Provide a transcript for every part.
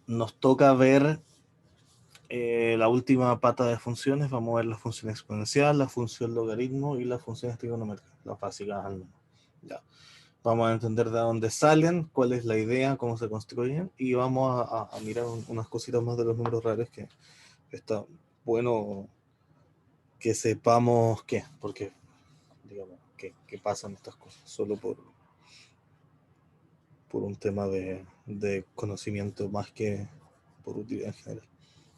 nos toca ver la última pata de funciones. Vamos a ver la función exponencial, la función logaritmo y las funciones trigonométricas, las básicas al menos. Ya. Vamos a entender de dónde salen, cuál es la idea, cómo se construyen, y vamos a mirar unas cositas más de los números reales que está bueno que sepamos qué, porque digamos que pasan estas cosas, solo por un tema de conocimiento más que por utilidad en general.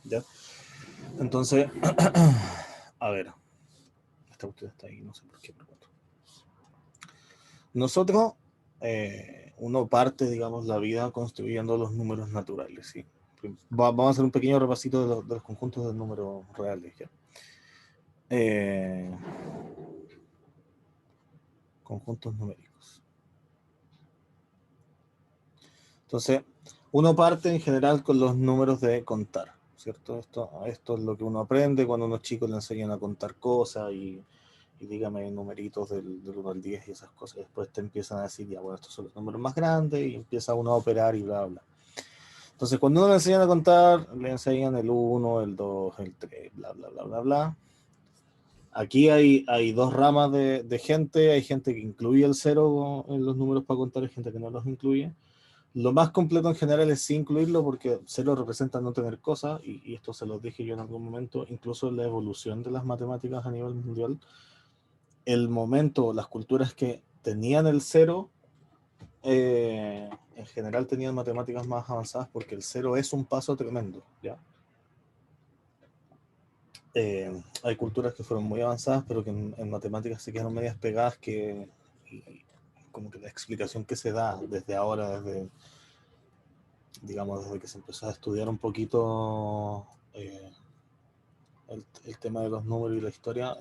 ¿Ya? Entonces, a ver, esta cuestión está ahí, no sé por qué pregunto. Nosotros, uno parte, digamos, la vida construyendo los números naturales, ¿sí? Vamos a hacer un pequeño repasito de los conjuntos de números reales, ¿ya? Conjuntos numéricos. Entonces, uno parte en general con los números de contar, ¿cierto? Esto es lo que uno aprende cuando a unos chicos le enseñan a contar cosas y dígame numeritos del 1 al 10 y esas cosas. Después te empiezan a decir, ya, bueno, estos son los números más grandes y empieza uno a operar y bla, bla. Entonces, cuando uno le enseñan a contar, le enseñan el 1, el 2, el 3, bla, bla, bla, bla, bla. Aquí hay dos ramas de gente. Hay gente que incluye el 0 en los números para contar y gente que no los incluye. Lo más completo en general es sí incluirlo porque 0 representa no tener cosas y esto se los dije yo en algún momento, incluso en la evolución de las matemáticas a nivel mundial, el momento, las culturas que tenían el 0 en general tenían matemáticas más avanzadas porque el 0 es un paso tremendo, ¿ya? Hay culturas que fueron muy avanzadas pero que en matemáticas se quedaron medias pegadas y como que la explicación que se da desde ahora, digamos, desde que se empezó a estudiar un poquito el tema de los números y la historia,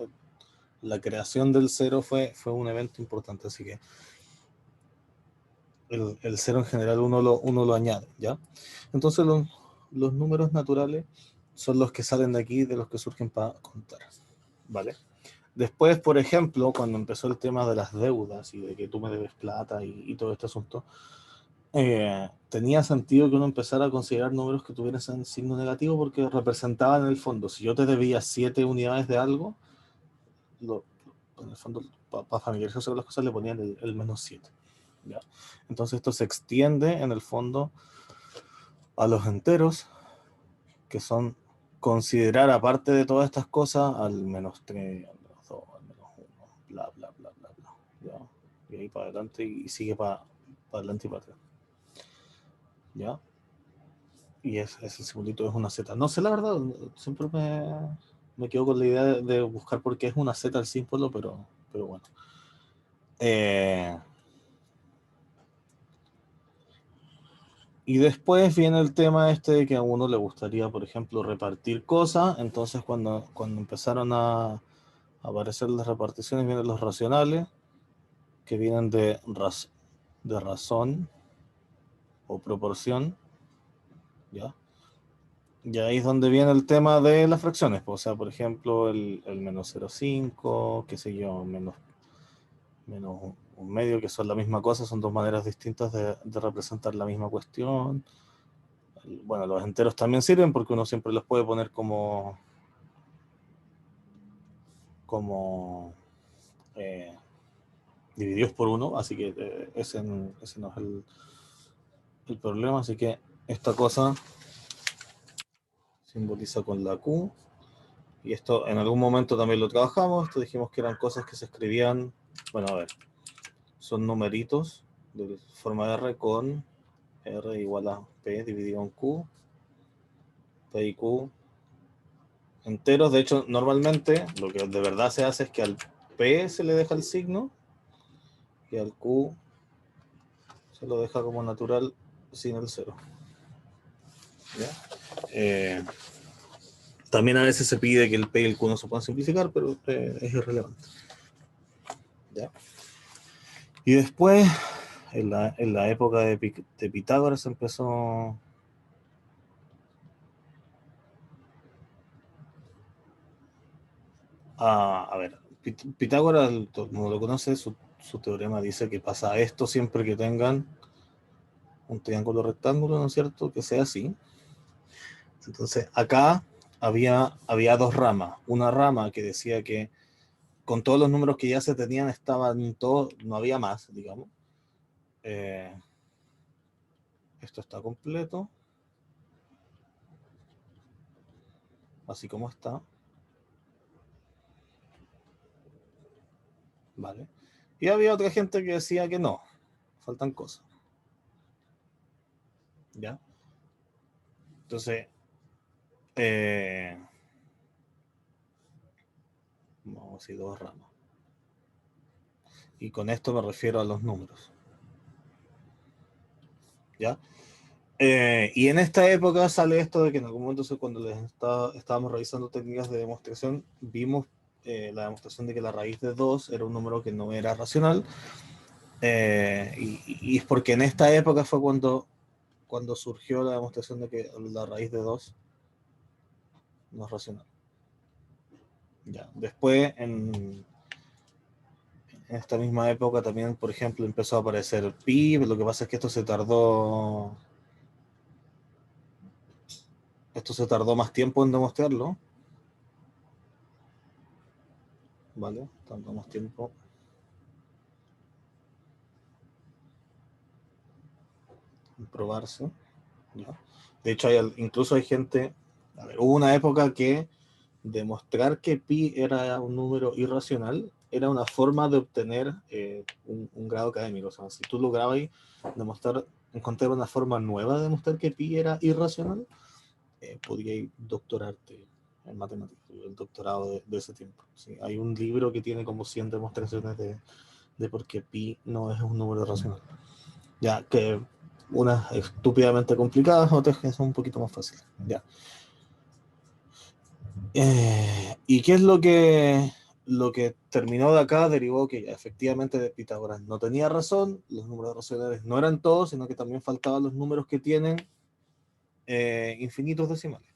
la creación del 0 fue un evento importante, así que el 0 en general uno lo añade, ¿ya? Entonces los números naturales son los que salen de aquí, de los que surgen para contar, ¿vale? Después, por ejemplo, cuando empezó el tema de las deudas y de que tú me debes plata y todo este asunto, tenía sentido que uno empezara a considerar números que tuvieran signo negativo porque representaban en el fondo, si yo te debía 7 unidades de algo, en el fondo, para familiarizarse con las cosas, le ponían el menos 7. ¿Ya? Entonces esto se extiende en el fondo a los enteros, que son considerar aparte de todas estas cosas al menos 3, al menos 2, al menos 1, bla, bla, bla, bla, bla. ¿Ya? Y ahí para adelante y sigue para adelante y para atrás. ¿Ya? Y ese simbolito es una Z. No sé la verdad, siempre me quedo con la idea de buscar por qué es una Z el símbolo, pero bueno. Y después viene el tema este de que a uno le gustaría, por ejemplo, repartir cosas. Entonces cuando empezaron a aparecer las reparticiones, vienen los racionales, que vienen de razón o proporción, ¿ya? Y ahí es donde viene el tema de las fracciones. O sea, por ejemplo, el menos 0,5, qué sé yo, menos un medio, que son la misma cosa, son dos maneras distintas de representar la misma cuestión. Bueno, los enteros también sirven porque uno siempre los puede poner como divididos por uno, así que ese no es el problema. Así que esta cosa simboliza con la Q, y esto en algún momento también lo trabajamos. Esto dijimos que eran cosas que se escribían, bueno, a ver, son numeritos de forma R con R igual a P dividido en Q, P y Q enteros. De hecho, normalmente lo que de verdad se hace es que al P se le deja el signo y al Q se lo deja como natural sin el cero. ¿Ya? También a veces se pide que el P y el Q no se puedan simplificar, pero es irrelevante. ¿Ya? Y después, en la época de Pitágoras empezó a ver, Pitágoras, todo el mundo lo conoce, su teorema dice que pasa esto siempre que tengan un triángulo rectángulo, ¿no es cierto?, que sea así. Entonces, acá había dos ramas. Una rama que decía que con todos los números que ya se tenían estaban todos, no había más, digamos. Esto está completo, así como está. ¿Vale? Y había otra gente que decía que no, faltan cosas. ¿Ya? Entonces, vamos a decir dos ramas. Y con esto me refiero a los números. ¿Ya? Y en esta época sale esto de que en algún momento, cuando estábamos revisando técnicas de demostración, vimos la demostración de que la raíz de 2 era un número que no era racional. Y es porque en esta época fue cuando surgió la demostración de que la raíz de 2 no es racional. Ya. Después, en esta misma época también, por ejemplo, empezó a aparecer pi. Lo que pasa es que esto se tardó más tiempo en demostrarlo. ¿Vale? Tardó más tiempo. En probarse. ¿Ya? De hecho, incluso hay gente. A ver, hubo una época que demostrar que pi era un número irracional era una forma de obtener un grado académico. O sea, si tú lograbas encontrar una forma nueva de demostrar que pi era irracional, podías doctorarte en matemáticas, el doctorado de ese tiempo. ¿Sí? Hay un libro que tiene como 100 demostraciones de por qué pi no es un número racional. Ya, que unas estúpidamente complicadas, otras que son un poquito más fáciles. Ya. ¿Y qué es lo que terminó de acá? Derivó que efectivamente Pitágoras no tenía razón, los números racionales no eran todos, sino que también faltaban los números que tienen infinitos decimales,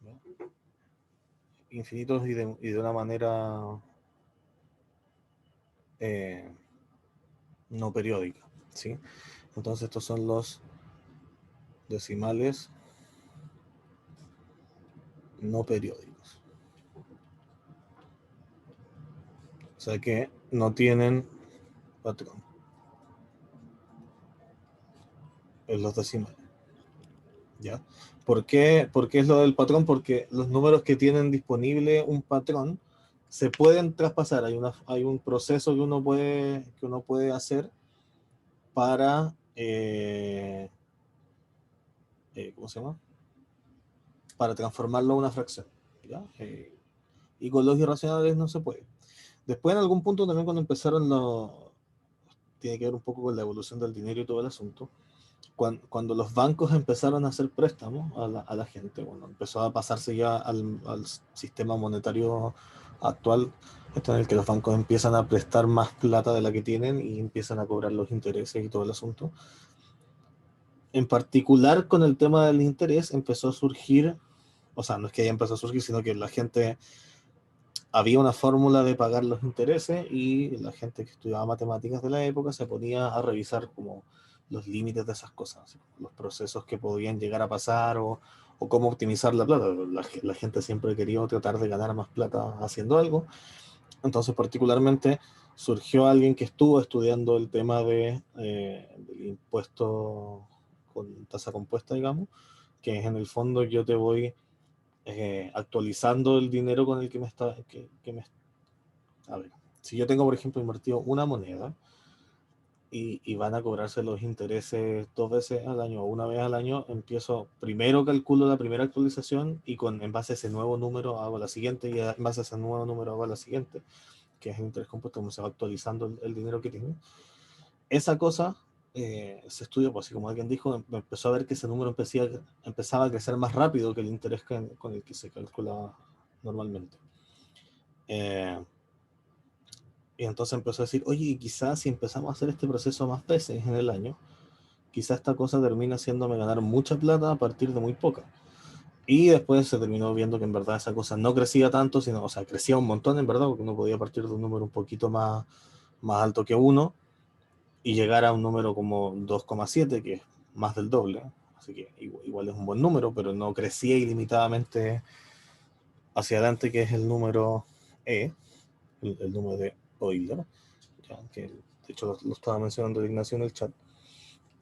¿no? Infinitos y de una manera no periódica, ¿sí? Entonces estos son los decimales no periódicos. O sea que no tienen patrón en los decimales. ¿Ya? ¿Por qué es lo del patrón? Porque los números que tienen disponible un patrón se pueden traspasar. Hay un proceso que uno puede hacer para, ¿cómo se llama? Para transformarlo a una fracción. ¿Ya? Y con los irracionales no se puede. Después, en algún punto, también cuando empezaron tiene que ver un poco con la evolución del dinero y todo el asunto. Cuando los bancos empezaron a hacer préstamos a la gente, bueno, empezó a pasarse ya al sistema monetario actual, esto en el que los bancos empiezan a prestar más plata de la que tienen y empiezan a cobrar los intereses y todo el asunto. En particular con el tema del interés empezó a surgir, o sea, no es que haya empezado a surgir, sino que la gente, había una fórmula de pagar los intereses y la gente que estudiaba matemáticas de la época se ponía a revisar como los límites de esas cosas, los procesos que podían llegar a pasar o cómo optimizar la plata. La gente siempre quería tratar de ganar más plata haciendo algo. Entonces, particularmente, surgió alguien que estuvo estudiando el tema del impuesto con tasa compuesta, digamos, que es en el fondo yo te voy actualizando el dinero con el que me está. A ver, si yo tengo, por ejemplo, invertido una moneda y van a cobrarse los intereses 2 veces al año o una vez al año, primero calculo la primera actualización y en base a ese nuevo número hago la siguiente y en base a ese nuevo número hago la siguiente, que es el interés compuesto, como se va actualizando el dinero que tengo. Esa cosa se estudia, pues así como alguien dijo, empezó a ver que ese número empezaba a crecer más rápido que el interés con el que se calculaba normalmente. Y entonces empezó a decir, oye, quizás si empezamos a hacer este proceso más veces en el año, quizás esta cosa termina haciéndome ganar mucha plata a partir de muy poca. Y después se terminó viendo que en verdad esa cosa no crecía tanto, sino, o sea, crecía un montón en verdad, porque uno podía partir de un número un poquito más alto que 1 y llegar a un número como 2,7, que es más del doble, así que igual es un buen número, pero no crecía ilimitadamente hacia adelante, que es el número E, el número de Euler, ¿ya? Que de hecho lo estaba mencionando Ignacio en el chat,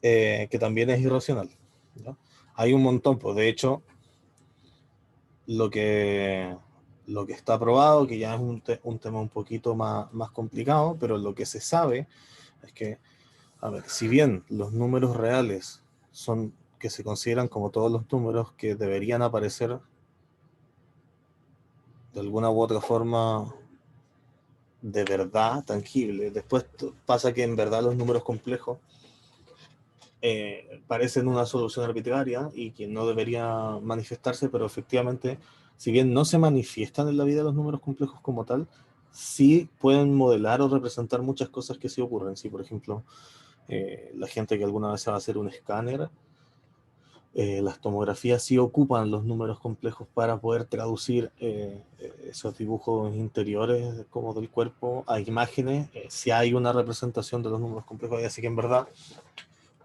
que también es irracional, ¿ya? Hay un montón, pues de hecho, lo que está probado, que ya es un tema un poquito más complicado, pero lo que se sabe es que, a ver, si bien los números reales son que se consideran como todos los números que deberían aparecer de alguna u otra forma de verdad tangible, después pasa que en verdad los números complejos parecen una solución arbitraria y que no debería manifestarse, pero efectivamente, si bien no se manifiestan en la vida los números complejos como tal, sí pueden modelar o representar muchas cosas que sí ocurren. Si, por ejemplo, la gente que alguna vez se va a hacer un escáner, las tomografías sí ocupan los números complejos para poder traducir esos dibujos interiores como del cuerpo a imágenes, si hay una representación de los números complejos, así que en verdad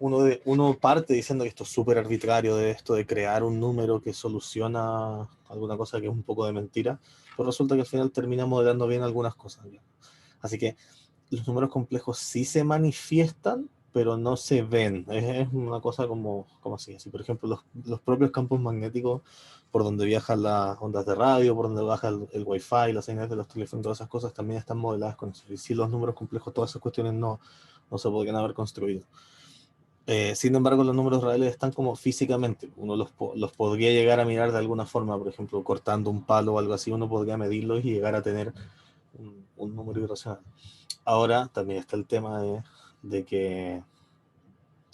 uno parte diciendo que esto es súper arbitrario, de esto de crear un número que soluciona alguna cosa que es un poco de mentira, pero resulta que al final termina modelando bien algunas cosas, ¿ya? Así que los números complejos sí se manifiestan, pero no se ven. Es una cosa como así. Por ejemplo, los propios campos magnéticos por donde viajan las ondas de radio, por donde baja el wifi, las señales de los teléfonos, todas esas cosas también están modeladas con eso. Y si los números complejos, todas esas cuestiones no se podrían haber construido. Sin embargo, los números reales están como físicamente. Uno los podría llegar a mirar de alguna forma, por ejemplo, cortando un palo o algo así, uno podría medirlos y llegar a tener un número irracional. Ahora también está el tema de que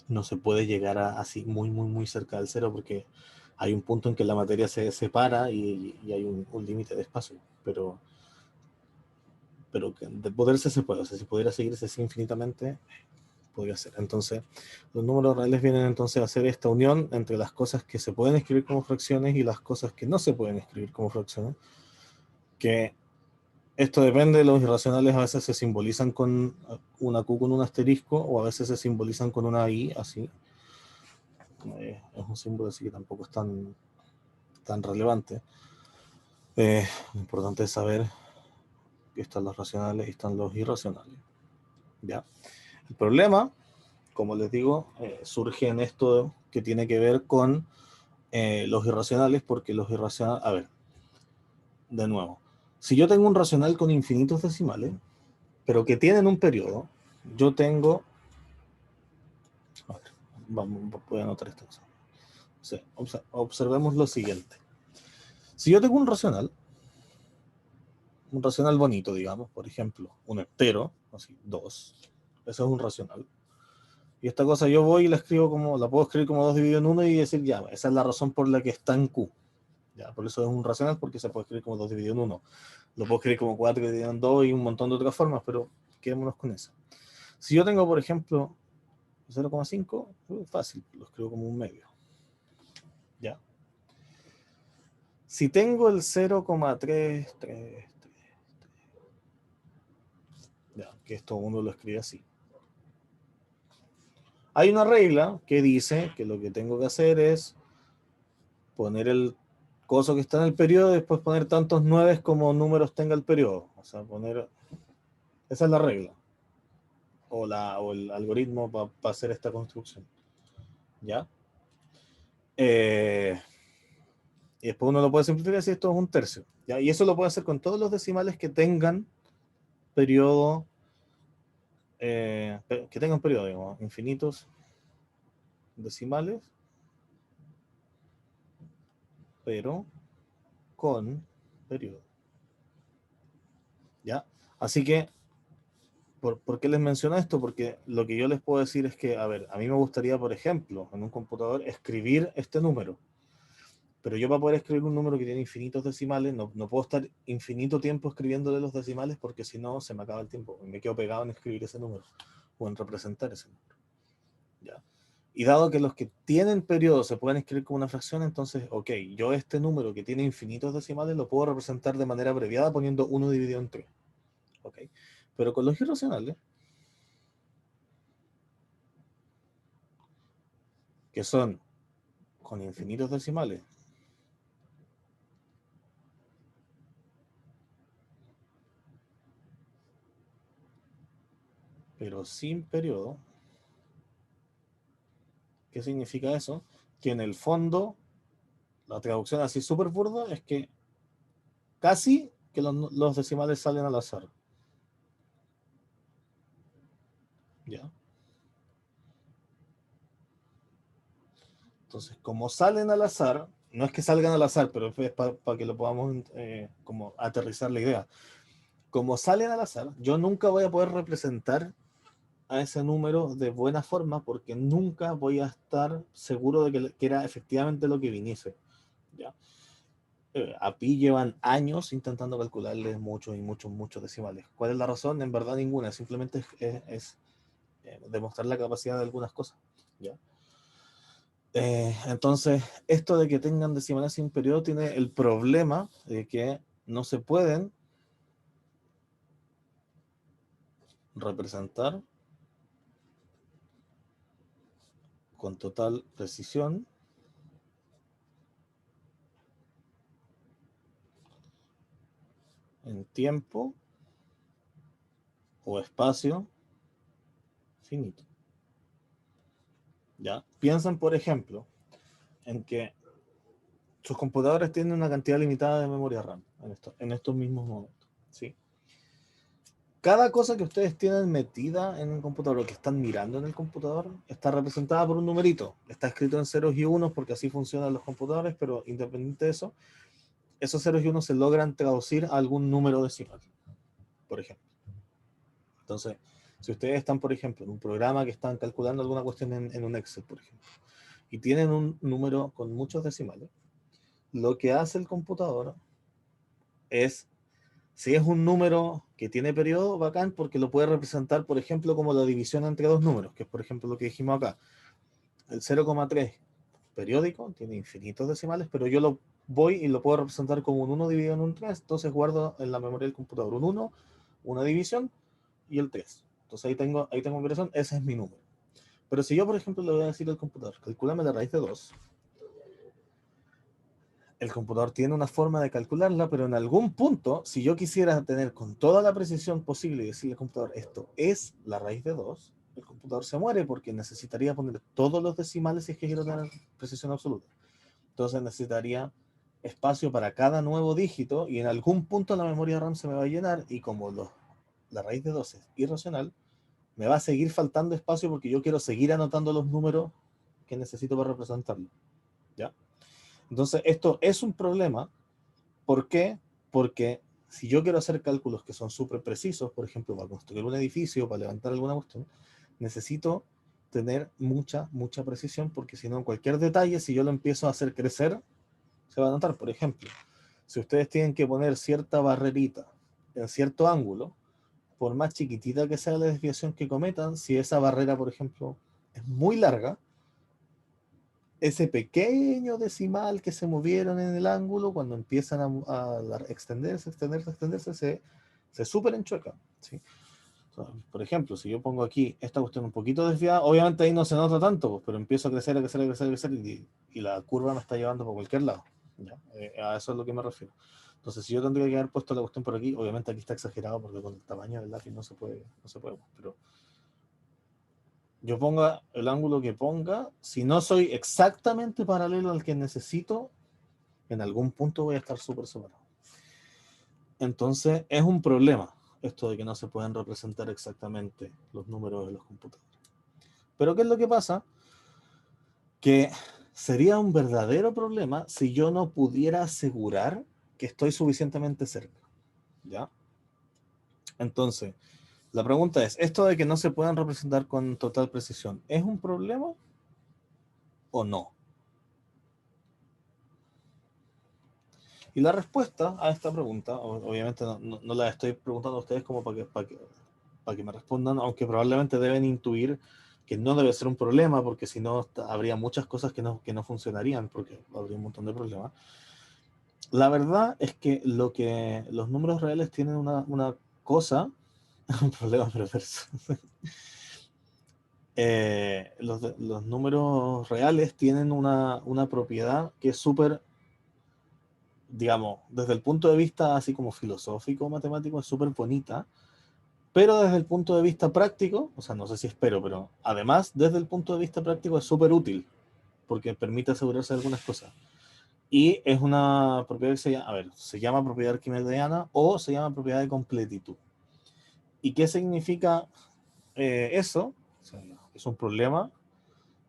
no se puede llegar así muy cerca del cero porque hay un punto en que la materia se separa y hay un límite de espacio. Pero que de poderse se puede. O sea, si pudiera seguirse así infinitamente, podría ser. Entonces, los números reales vienen entonces a hacer esta unión entre las cosas que se pueden escribir como fracciones y las cosas que no se pueden escribir como fracciones. Que esto depende, los irracionales a veces se simbolizan con una Q con un asterisco o a veces se simbolizan con una I, así. Es un símbolo así que tampoco es tan relevante. Lo importante es saber que están los racionales y están los irracionales. ¿Ya? El problema, como les digo, surge en esto que tiene que ver con los irracionales, porque los irracionales, a ver, de nuevo, si yo tengo un racional con infinitos decimales, pero que tienen un periodo, yo tengo, a ver, voy a anotar esta cosa. Sí, observemos lo siguiente. Si yo tengo un racional bonito, digamos, por ejemplo, un entero, así, 2, eso es un racional. Y esta cosa yo voy y la puedo escribir como 2 dividido en 1 y decir, ya, esa es la razón por la que está en Q. Ya, por eso es un racional, porque se puede escribir como 2 dividido en 1. Lo puedo escribir como 4 dividido en 2 y un montón de otras formas, pero quedémonos con eso. Si yo tengo, por ejemplo, 0,5, fácil, lo escribo como un medio. ¿Ya? Si tengo el 0,333, ya, que esto uno lo escribe así. Hay una regla que dice que lo que tengo que hacer es poner el coso que está en el periodo y después poner tantos 9 como números tenga el periodo. O sea, esa es la regla. O el algoritmo para hacer esta construcción. ¿Ya? Y después uno lo puede simplificar si esto es un tercio. ¿Ya? Y eso lo puede hacer con todos los decimales que tengan periodo, digamos, infinitos decimales, pero con periodo. ¿Ya? Así que, ¿por qué les menciono esto? Porque lo que yo les puedo decir es que, a ver, a mí me gustaría, por ejemplo, en un computador escribir este número. Pero yo para poder escribir un número que tiene infinitos decimales, no puedo estar infinito tiempo escribiéndole los decimales porque si no se me acaba el tiempo. Me quedo pegado en escribir ese número o en representar ese número. ¿Ya? Y dado que los que tienen periodos se pueden escribir como una fracción, entonces, ok, yo este número que tiene infinitos decimales lo puedo representar de manera abreviada poniendo 1 dividido en 3. Ok. Pero con los irracionales, que son con infinitos decimales, pero sin periodo. ¿Qué significa eso? Que en el fondo, la traducción así súper burda es que casi que los decimales salen al azar. ¿Ya? Entonces, como salen al azar, no es que salgan al azar, pero es para que lo podamos como aterrizar la idea. Como salen al azar, yo nunca voy a poder representar a ese número de buena forma porque nunca voy a estar seguro de que era efectivamente lo que viniese. ¿Ya? A Pi llevan años intentando calcularle muchos y muchos, muchos decimales. ¿Cuál es la razón? En verdad ninguna, simplemente es demostrar la capacidad de algunas cosas. ¿Ya? Entonces, esto de que tengan decimales sin periodo tiene el problema de que no se pueden representar con total precisión en tiempo o espacio finito. ¿Ya? Piensan, por ejemplo, en que sus computadores tienen una cantidad limitada de memoria RAM en estos mismos momentos. ¿Sí? Cada cosa que ustedes tienen metida en el computador o que están mirando en el computador está representada por un numerito. Está escrito en ceros y unos porque así funcionan los computadores, pero independiente de eso, esos ceros y unos se logran traducir a algún número decimal, por ejemplo. Entonces, si ustedes están, por ejemplo, en un programa que están calculando alguna cuestión en un Excel, por ejemplo, y tienen un número con muchos decimales, lo que hace el computador es, si es un número que tiene periodo, bacán, porque lo puede representar, por ejemplo, como la división entre dos números, que es, por ejemplo, lo que dijimos acá. El 0,3 periódico tiene infinitos decimales, pero yo lo voy y lo puedo representar como un 1 dividido en un 3, entonces guardo en la memoria del computador un 1, una división y el 3. Entonces ahí tengo mi operación, ese es mi número. Pero si yo, por ejemplo, le voy a decir al computador, calcúlame la raíz de 2, el computador tiene una forma de calcularla, pero en algún punto, si yo quisiera tener con toda la precisión posible y decirle al computador, esto es la raíz de 2, el computador se muere porque necesitaría poner todos los decimales si es que quiero tener precisión absoluta. Entonces necesitaría espacio para cada nuevo dígito y en algún punto la memoria RAM se me va a llenar y como la raíz de 2 es irracional, me va a seguir faltando espacio porque yo quiero seguir anotando los números que necesito para representarlo. ¿Ya? Entonces, esto es un problema. ¿Por qué? Porque si yo quiero hacer cálculos que son súper precisos, por ejemplo, para construir un edificio, para levantar alguna cuestión, necesito tener mucha, mucha precisión, porque si no, cualquier detalle, si yo lo empiezo a hacer crecer, se va a notar. Por ejemplo, si ustedes tienen que poner cierta barrerita en cierto ángulo, por más chiquitita que sea la desviación que cometan, si esa barrera, por ejemplo, es muy larga, ese pequeño decimal que se movieron en el ángulo, cuando empiezan a extenderse, extenderse, extenderse, se súper enchueca. ¿Sí? O sea, por ejemplo, si yo pongo aquí esta cuestión un poquito desviada, obviamente ahí no se nota tanto, pues, pero empiezo a crecer, a crecer, a crecer, a crecer y la curva me está llevando por cualquier lado. ¿Ya? A eso es lo que me refiero. Entonces, si yo tendría que haber puesto la cuestión por aquí, obviamente aquí está exagerado porque con el tamaño del lápiz no se puede, pero yo ponga el ángulo que ponga, si no soy exactamente paralelo al que necesito, en algún punto voy a estar súper separado. Entonces, es un problema esto de que no se pueden representar exactamente los números de los computadores. Pero ¿qué es lo que pasa? Que sería un verdadero problema si yo no pudiera asegurar que estoy suficientemente cerca. ¿Ya? Entonces, la pregunta es, ¿esto de que no se puedan representar con total precisión es un problema o no? Y la respuesta a esta pregunta, obviamente no la estoy preguntando a ustedes como para que me respondan, aunque probablemente deben intuir que no debe ser un problema, porque si no habría muchas cosas que no funcionarían, porque habría un montón de problemas. La verdad es que los números reales tienen una cosa, un problema perverso, los números reales tienen una propiedad que es súper, digamos, desde el punto de vista así como filosófico, matemático, es súper bonita, pero desde el punto de vista práctico, o sea, no sé si espero, pero además, desde el punto de vista práctico es súper útil, porque permite asegurarse de algunas cosas. Y es una propiedad que se llama propiedad arquimediana o se llama propiedad de completitud. ¿Y qué significa eso? O sea, es un problema.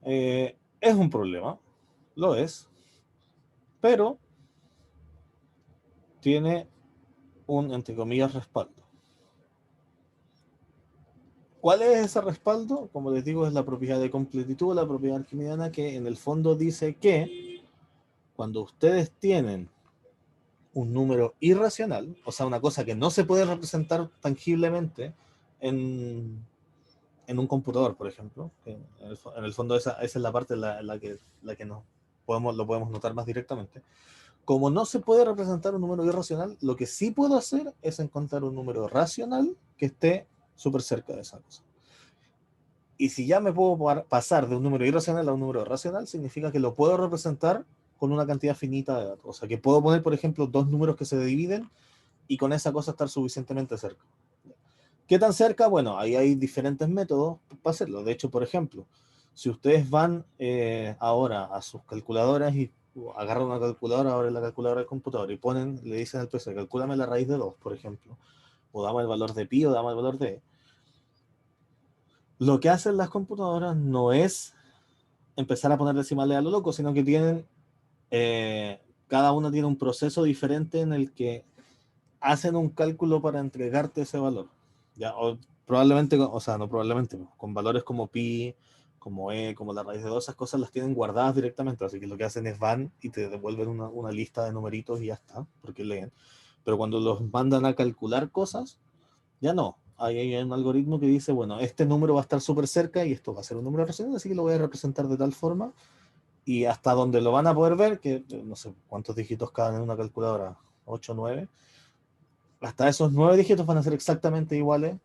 Es un problema, lo es, pero tiene un, entre comillas, respaldo. ¿Cuál es ese respaldo? Como les digo, es la propiedad de completitud, la propiedad arquimediana, que en el fondo dice que cuando ustedes tienen un número irracional, o sea, una cosa que no se puede representar tangiblemente en, en un computador, por ejemplo, que en el fondo esa es la parte la que no lo podemos notar más directamente. Como no se puede representar un número irracional, lo que sí puedo hacer es encontrar un número racional que esté súper cerca de esa cosa. Y si ya me puedo pasar de un número irracional a un número racional, significa que lo puedo representar con una cantidad finita de datos. O sea, que puedo poner, por ejemplo, dos números que se dividen y con esa cosa estar suficientemente cerca. ¿Qué tan cerca? Bueno, ahí hay diferentes métodos para hacerlo. De hecho, por ejemplo, si ustedes van ahora a sus calculadoras y agarran una calculadora, abren la calculadora del computador y ponen, le dicen al PC, calcúlame la raíz de 2, por ejemplo, o dame el valor de pi o dame el valor de e. Lo que hacen las computadoras no es empezar a poner decimales a lo loco, sino que tienen, cada uno tiene un proceso diferente en el que hacen un cálculo para entregarte ese valor. ¿Ya? O probablemente, o sea, no probablemente, con valores como pi, como e, como la raíz de 2, esas cosas las tienen guardadas directamente, así que lo que hacen es van y te devuelven una lista de numeritos y ya está, porque leen. Pero cuando los mandan a calcular cosas, ya no. Ahí hay un algoritmo que dice, bueno, este número va a estar súper cerca y esto va a ser un número racional, así que lo voy a representar de tal forma y hasta donde lo van a poder ver, que no sé cuántos dígitos caben en una calculadora, 8 9, hasta esos 9 dígitos van a ser exactamente iguales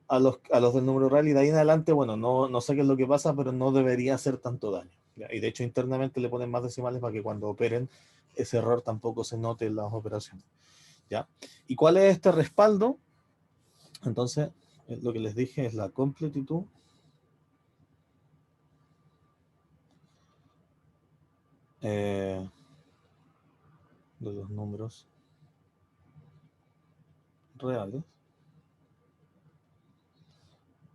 a los del número real y de ahí en adelante, bueno, no sé qué es lo que pasa, pero no debería hacer tanto daño. ¿Ya? Y de hecho internamente le ponen más decimales para que cuando operen ese error tampoco se note en las operaciones. ¿Ya? ¿Y cuál es este respaldo? Entonces, lo que les dije es la completitud de los números reales,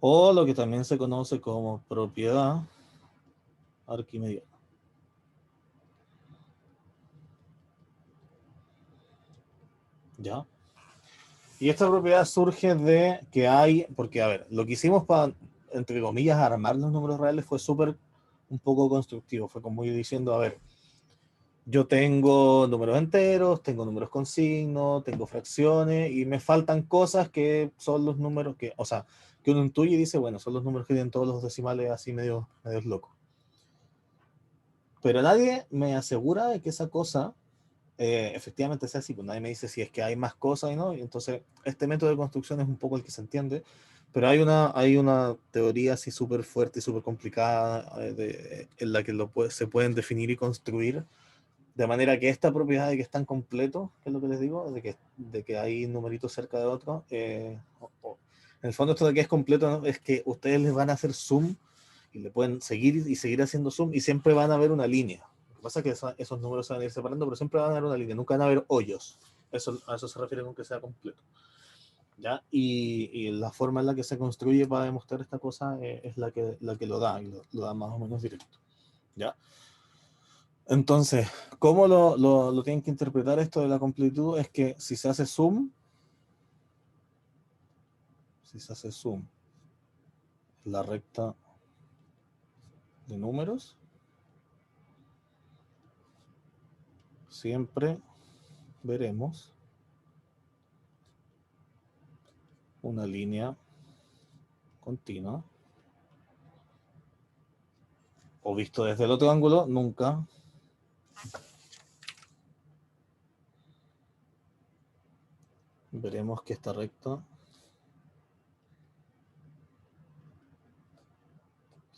o lo que también se conoce como propiedad arquimediana. ¿Ya? Y esta propiedad surge de que hay, porque a ver, lo que hicimos para, entre comillas, armar los números reales fue súper un poco constructivo, fue como ir diciendo, a ver, yo tengo números enteros, tengo números con signo, tengo fracciones y me faltan cosas que son los números que, o sea, que uno intuye y dice, bueno, son los números que tienen todos los decimales así medio locos. Pero nadie me asegura de que esa cosa efectivamente sea así, pues nadie me dice si es que hay más cosas y no, y entonces este método de construcción es un poco el que se entiende, pero hay una teoría así súper fuerte y súper complicada en la que se pueden definir y construir, de manera que esta propiedad de que están completos, que es lo que les digo, de que hay numeritos cerca de otros, en el fondo esto de que es completo, ¿no? Es que ustedes les van a hacer zoom y le pueden seguir haciendo zoom y siempre van a ver una línea. Lo que pasa es que esos números se van a ir separando, pero siempre van a haber una línea, nunca van a haber hoyos. A eso se refiere con que sea completo. ¿Ya? Y la forma en la que se construye para demostrar esta cosa es la que lo da, y lo da más o menos directo. ¿Ya? Entonces, ¿cómo lo tienen que interpretar esto de la completitud? Es que si se hace zoom en la recta de números, siempre veremos una línea continua, o visto desde el otro ángulo, nunca veremos que esta recta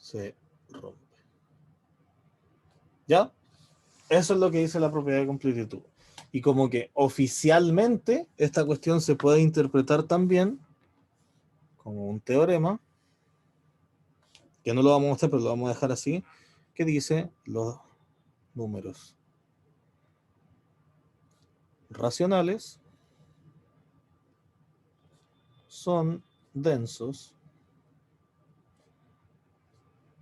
se rompe. ¿Ya? Eso es lo que dice la propiedad de completitud. Y como que oficialmente esta cuestión se puede interpretar también como un teorema, que no lo vamos a mostrar, pero lo vamos a dejar así, que dice los números racionales son densos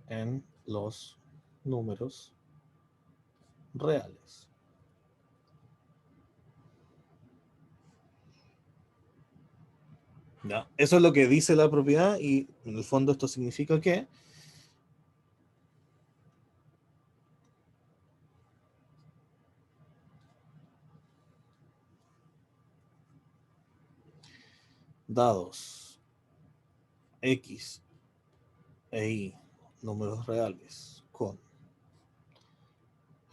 en los números reales. ¿Ya? Eso es lo que dice la propiedad y en el fondo esto significa que dados X e Y números reales con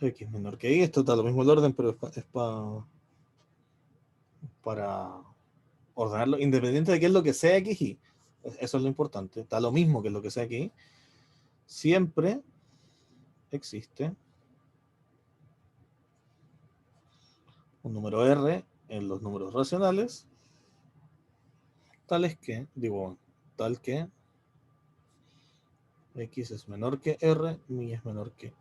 X menor que Y, esto está lo mismo el orden, pero es para ordenarlo, independiente de qué es lo que sea X y, eso es lo importante, está lo mismo que es lo que sea aquí, siempre existe un número R en los números racionales, tal que X es menor que R, y es menor que...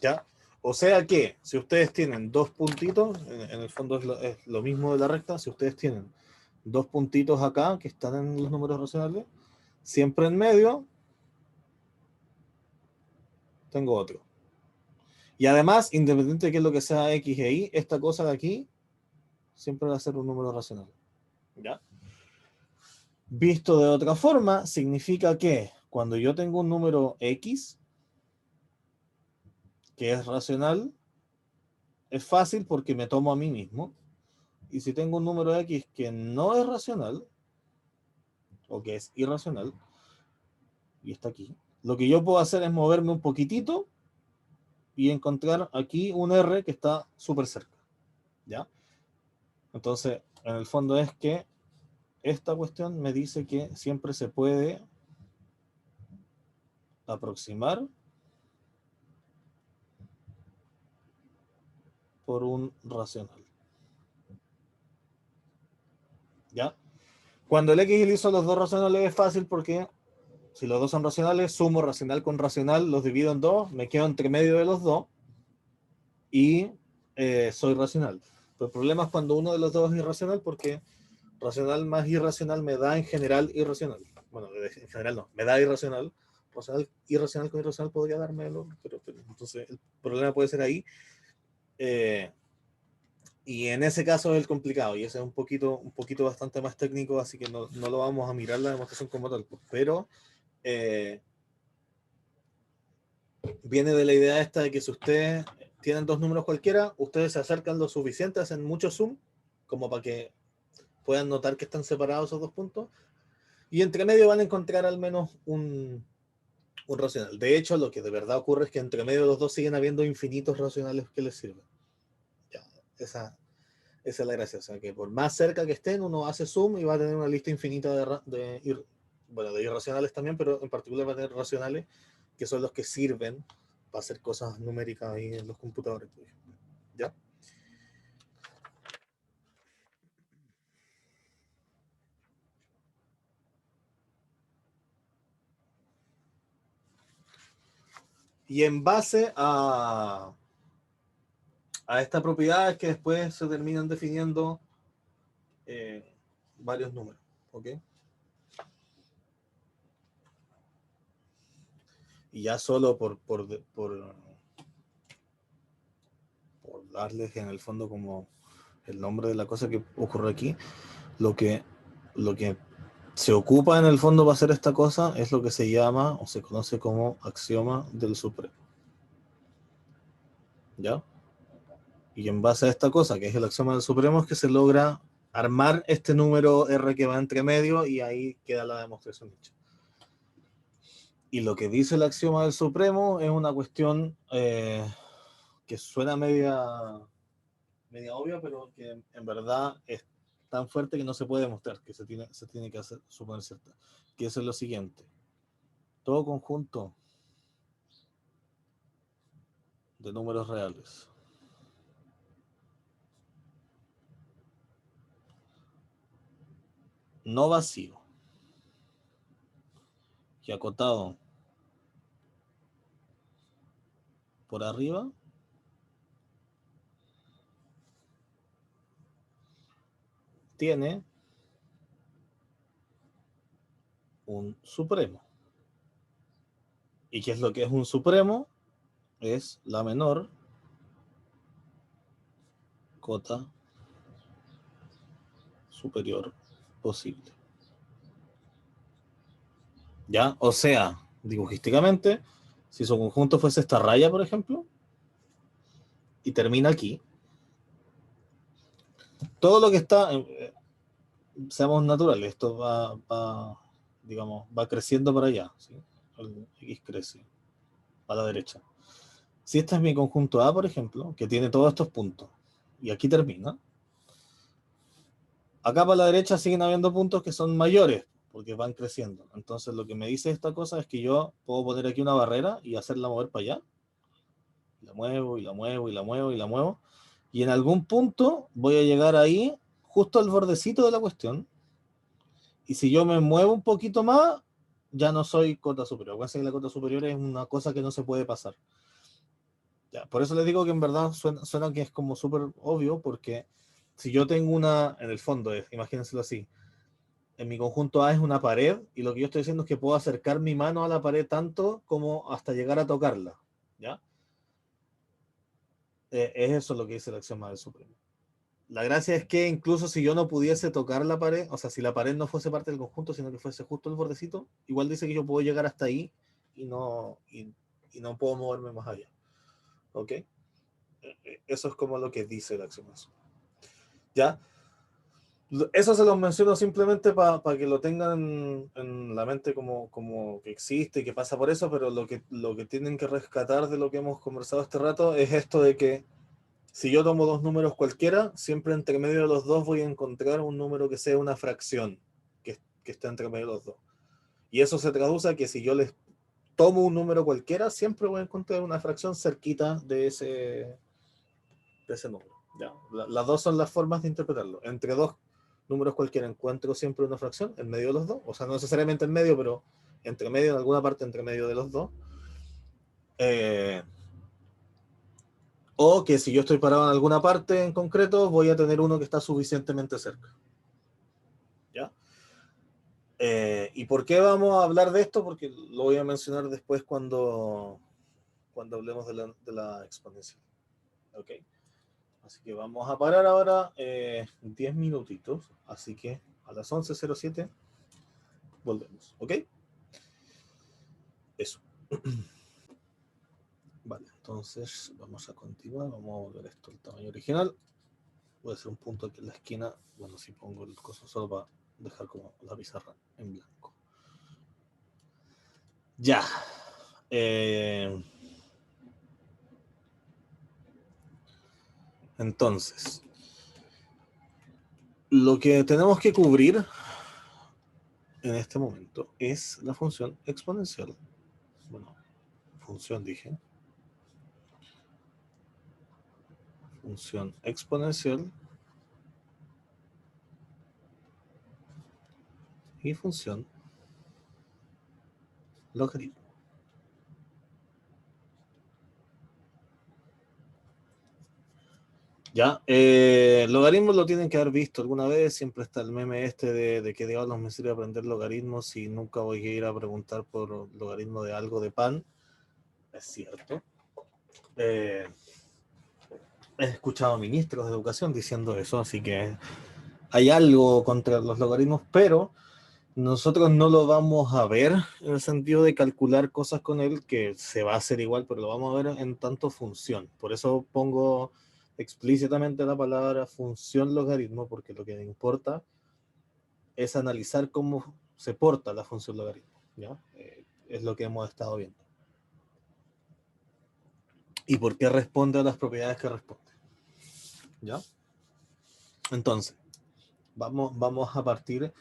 ¿Ya? O sea que, si ustedes tienen dos puntitos, en el fondo es lo mismo de la recta, si ustedes tienen dos puntitos acá, que están en los números racionales, siempre en medio tengo otro. Y además, independiente de qué es lo que sea X e Y, esta cosa de aquí siempre va a ser un número racional. ¿Ya? Visto de otra forma, significa que cuando yo tengo un número X, que es racional, es fácil porque me tomo a mí mismo. Y si tengo un número X que no es racional, o que es irracional, y está aquí, lo que yo puedo hacer es moverme un poquitito y encontrar aquí un R que está súper cerca. ¿Ya? Entonces, en el fondo es que esta cuestión me dice que siempre se puede aproximar por un racional. ¿Ya? Cuando el X hizo los dos racionales es fácil porque si los dos son racionales, sumo racional con racional, los divido en dos, me quedo entre medio de los dos y soy racional. Pero el problema es cuando uno de los dos es irracional porque racional más irracional me da en general irracional. Bueno, en general no, me da irracional. Racional, irracional con irracional podría dármelo, pero entonces el problema puede ser ahí. Eh, y en ese caso es el complicado, y ese es un poquito bastante más técnico, así que no lo vamos a mirar la demostración como tal. Pero viene de la idea esta de que si ustedes tienen dos números cualquiera, ustedes se acercan lo suficiente, hacen mucho zoom, como para que puedan notar que están separados esos dos puntos, y entre medio van a encontrar al menos un racional. De hecho, lo que de verdad ocurre es que entre medio de los dos siguen habiendo infinitos racionales que les sirven. Ya, esa es la gracia. O sea, que por más cerca que estén, uno hace zoom y va a tener una lista infinita de irracionales también, pero en particular va a tener racionales, que son los que sirven para hacer cosas numéricas ahí en los computadores, por ejemplo. ¿Ya? Y en base a esta propiedad es que después se terminan definiendo varios números. ¿Ok? Y ya solo por darles en el fondo como el nombre de la cosa que ocurre aquí, lo que, lo que se ocupa en el fondo para hacer esta cosa es lo que se llama o se conoce como axioma del supremo. ¿Ya? Y en base a esta cosa, que es el axioma del supremo, es que se logra armar este número R que va entre medio y ahí queda la demostración hecha. Y lo que dice el axioma del supremo es una cuestión que suena media obvia, pero que en verdad es tan fuerte que no se puede demostrar, que se tiene que hacer, suponer cierta. que es lo siguiente. Todo conjunto de números reales no vacío y acotado por arriba tiene un supremo. ¿Y qué es lo que es un supremo? Es la menor cota superior posible. ¿Ya? O sea, dibujísticamente, si su conjunto fuese esta raya, por ejemplo, y termina aquí, todo lo que está, seamos naturales, esto digamos, va creciendo para allá, ¿sí? El X crece a la derecha. Si este es mi conjunto A, por ejemplo, que tiene todos estos puntos, y aquí termina, acá para la derecha siguen habiendo puntos que son mayores, porque van creciendo. Entonces lo que me dice esta cosa es que yo puedo poner aquí una barrera y hacerla mover para allá. La muevo, y la muevo, y la muevo, y la muevo. Y en algún punto voy a llegar ahí, justo al bordecito de la cuestión. Y si yo me muevo un poquito más, ya no soy cota superior. Acuérdense que la cota superior es una cosa que no se puede pasar. Ya, por eso les digo que en verdad suena que es como súper obvio, porque si yo tengo una, en el fondo, imagínenselo así, en mi conjunto A es una pared, y lo que yo estoy diciendo es que puedo acercar mi mano a la pared tanto como hasta llegar a tocarla. ¿Ya? Es eso lo que dice el axioma del supremo. La gracia es que incluso si yo no pudiese tocar la pared, o sea, si la pared no fuese parte del conjunto, sino que fuese justo el bordecito, igual dice que yo puedo llegar hasta ahí y no puedo moverme más allá. ¿Ok? Eso es como lo que dice el axioma. ¿Ya? Eso se los menciono simplemente para que lo tengan en la mente como que existe y que pasa por eso, pero lo que tienen que rescatar de lo que hemos conversado este rato es esto de que si yo tomo dos números cualquiera, siempre entre medio de los dos voy a encontrar un número que sea una fracción que esté entre medio de los dos. Y eso se traduce a que si yo les tomo un número cualquiera, siempre voy a encontrar una fracción cerquita de ese número. ¿Ya? Las dos son las formas de interpretarlo. Entre dos números cualquiera encuentro siempre una fracción en medio de los dos. O sea, no necesariamente en medio, pero entre medio, en alguna parte entre medio de los dos. O que si yo estoy parado en alguna parte en concreto, voy a tener uno que está suficientemente cerca. ¿Ya? ¿Y por qué vamos a hablar de esto? Porque lo voy a mencionar después cuando hablemos de la exponencial. ¿Ok? Así que vamos a parar ahora 10 minutitos. Así que a las 11:07 volvemos. ¿Ok? Eso. Vale, entonces vamos a continuar. Vamos a volver esto al tamaño original. Voy a hacer un punto aquí en la esquina. Bueno, si pongo el coso solo para dejar como la pizarra en blanco. Ya. Entonces, lo que tenemos que cubrir en este momento es la función exponencial. Bueno, función dije. Función exponencial y función logaritmo. Ya, logaritmos lo tienen que haber visto alguna vez, siempre está el meme este de que diablos me sirve aprender logaritmos y nunca voy a ir a preguntar por logaritmo de algo de pan. Es cierto. He escuchado ministros de educación diciendo eso, así que hay algo contra los logaritmos, pero nosotros no lo vamos a ver en el sentido de calcular cosas con él, que se va a hacer igual, pero lo vamos a ver en tanto función. Por eso pongo explícitamente la palabra función logaritmo, porque lo que me importa es analizar cómo se porta la función logaritmo. ¿Ya? Es lo que hemos estado viendo. Y por qué responde a las propiedades que responde. ¿Ya? Entonces, vamos a partir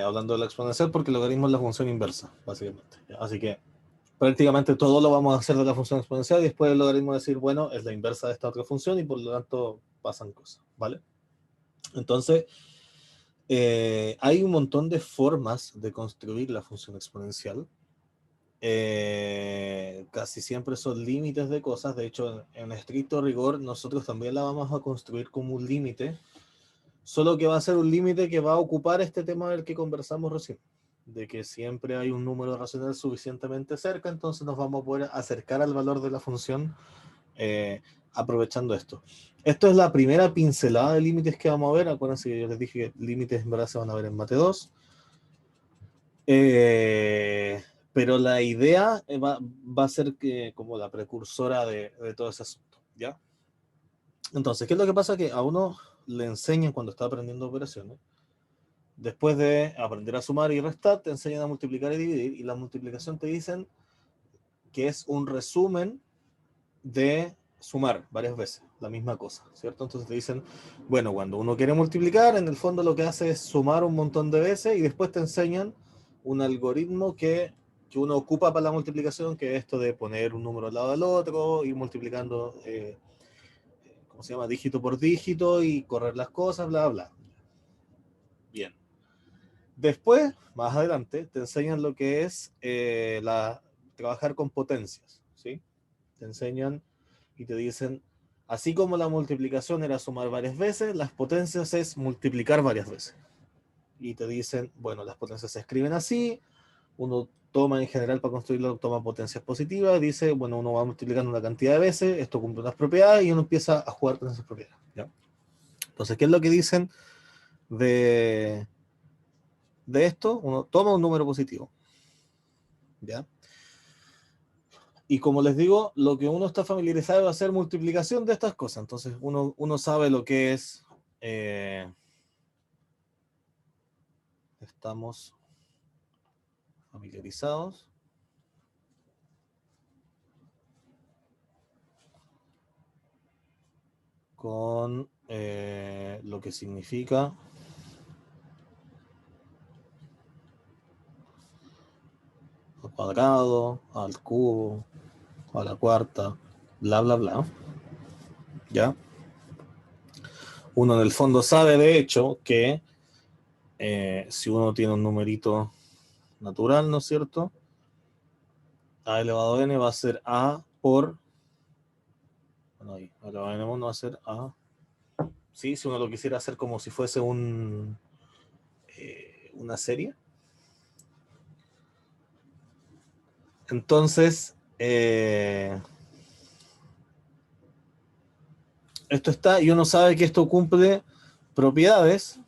hablando de la exponencial, porque el logaritmo es la función inversa, básicamente. Así que prácticamente todo lo vamos a hacer de la función exponencial y después el logaritmo decir, bueno, es la inversa de esta otra función y por lo tanto pasan cosas, ¿vale? Entonces, hay un montón de formas de construir la función exponencial. Casi siempre son límites de cosas. De hecho, en estricto rigor, nosotros también la vamos a construir como un límite, solo que va a ser un límite que va a ocupar este tema del que conversamos recién, de que siempre hay un número racional suficientemente cerca, entonces nos vamos a poder acercar al valor de la función eh, aprovechando esto. Esto es la primera pincelada de límites que vamos a ver. Acuérdense que yo les dije que límites en verdad se van a ver en Mate 2. Pero la idea va a ser que, como la precursora de todo ese asunto, ¿ya? Entonces, ¿qué es lo que pasa? Que a uno le enseñan cuando está aprendiendo operaciones, después de aprender a sumar y restar, te enseñan a multiplicar y dividir, y la multiplicación te dicen que es un resumen de sumar varias veces la misma cosa, ¿cierto? Entonces te dicen, bueno, cuando uno quiere multiplicar, en el fondo lo que hace es sumar un montón de veces y después te enseñan un algoritmo que uno ocupa para la multiplicación, que es esto de poner un número al lado del otro, ir multiplicando, ¿cómo se llama? Dígito por dígito y correr las cosas, bla, bla. Bien. Después, más adelante, te enseñan lo que es trabajar con potencias, ¿sí? Te enseñan y te dicen, así como la multiplicación era sumar varias veces, las potencias es multiplicar varias veces. Y te dicen, bueno, las potencias se escriben así, uno toma en general para construirlo, toma potencias positivas, dice, bueno, uno va multiplicando una cantidad de veces, esto cumple unas propiedades y uno empieza a jugar con esas propiedades, ¿ya? Entonces, ¿qué es lo que dicen de, de esto? Uno toma un número positivo, ¿ya? Y como les digo, lo que uno está familiarizado va a ser multiplicación de estas cosas. Entonces uno sabe lo que es, estamos familiarizados con lo que significa al cuadrado, al cubo, a la cuarta, bla, bla, bla. ¿Ya? Uno en el fondo sabe, de hecho, que si uno tiene un numerito natural, ¿no es cierto? A elevado a n va a ser a por... Bueno, ahí, a elevado a n1 va a ser a... Sí, si uno lo quisiera hacer como si fuese una serie. Entonces, esto está, y uno sabe que esto cumple propiedades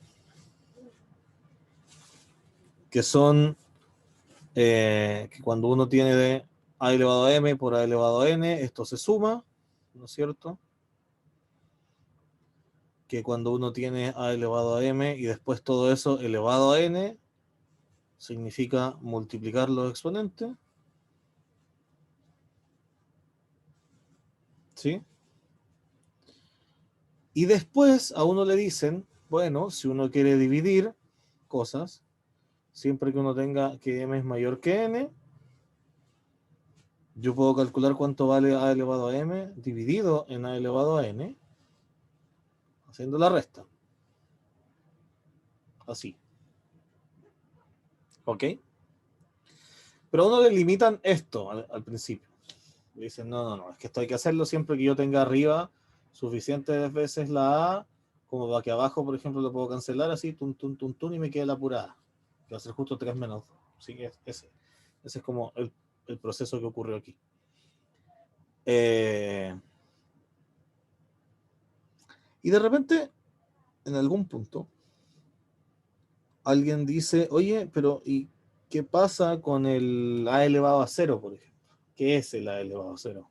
que son que cuando uno tiene de a elevado a m por a elevado a n, esto se suma, ¿no es cierto? Que cuando uno tiene a elevado a m y después todo eso elevado a n, significa multiplicar los exponentes, ¿sí? Y después a uno le dicen, bueno, si uno quiere dividir cosas, siempre que uno tenga que m es mayor que n, yo puedo calcular cuánto vale a elevado a m dividido en a elevado a n, haciendo la resta. Así. ¿Ok? Pero a uno le limitan esto al principio. Le dicen, no, es que esto hay que hacerlo siempre que yo tenga arriba suficientes veces la A, como para que abajo, por ejemplo, lo puedo cancelar así, tun, y me quede la pura A, que va a ser justo 3 menos 2. Así que ese es como el proceso que ocurrió aquí. Y de repente, en algún punto, alguien dice, oye, pero ¿y qué pasa con el a elevado a 0, por ejemplo? ¿Qué es el a elevado a 0?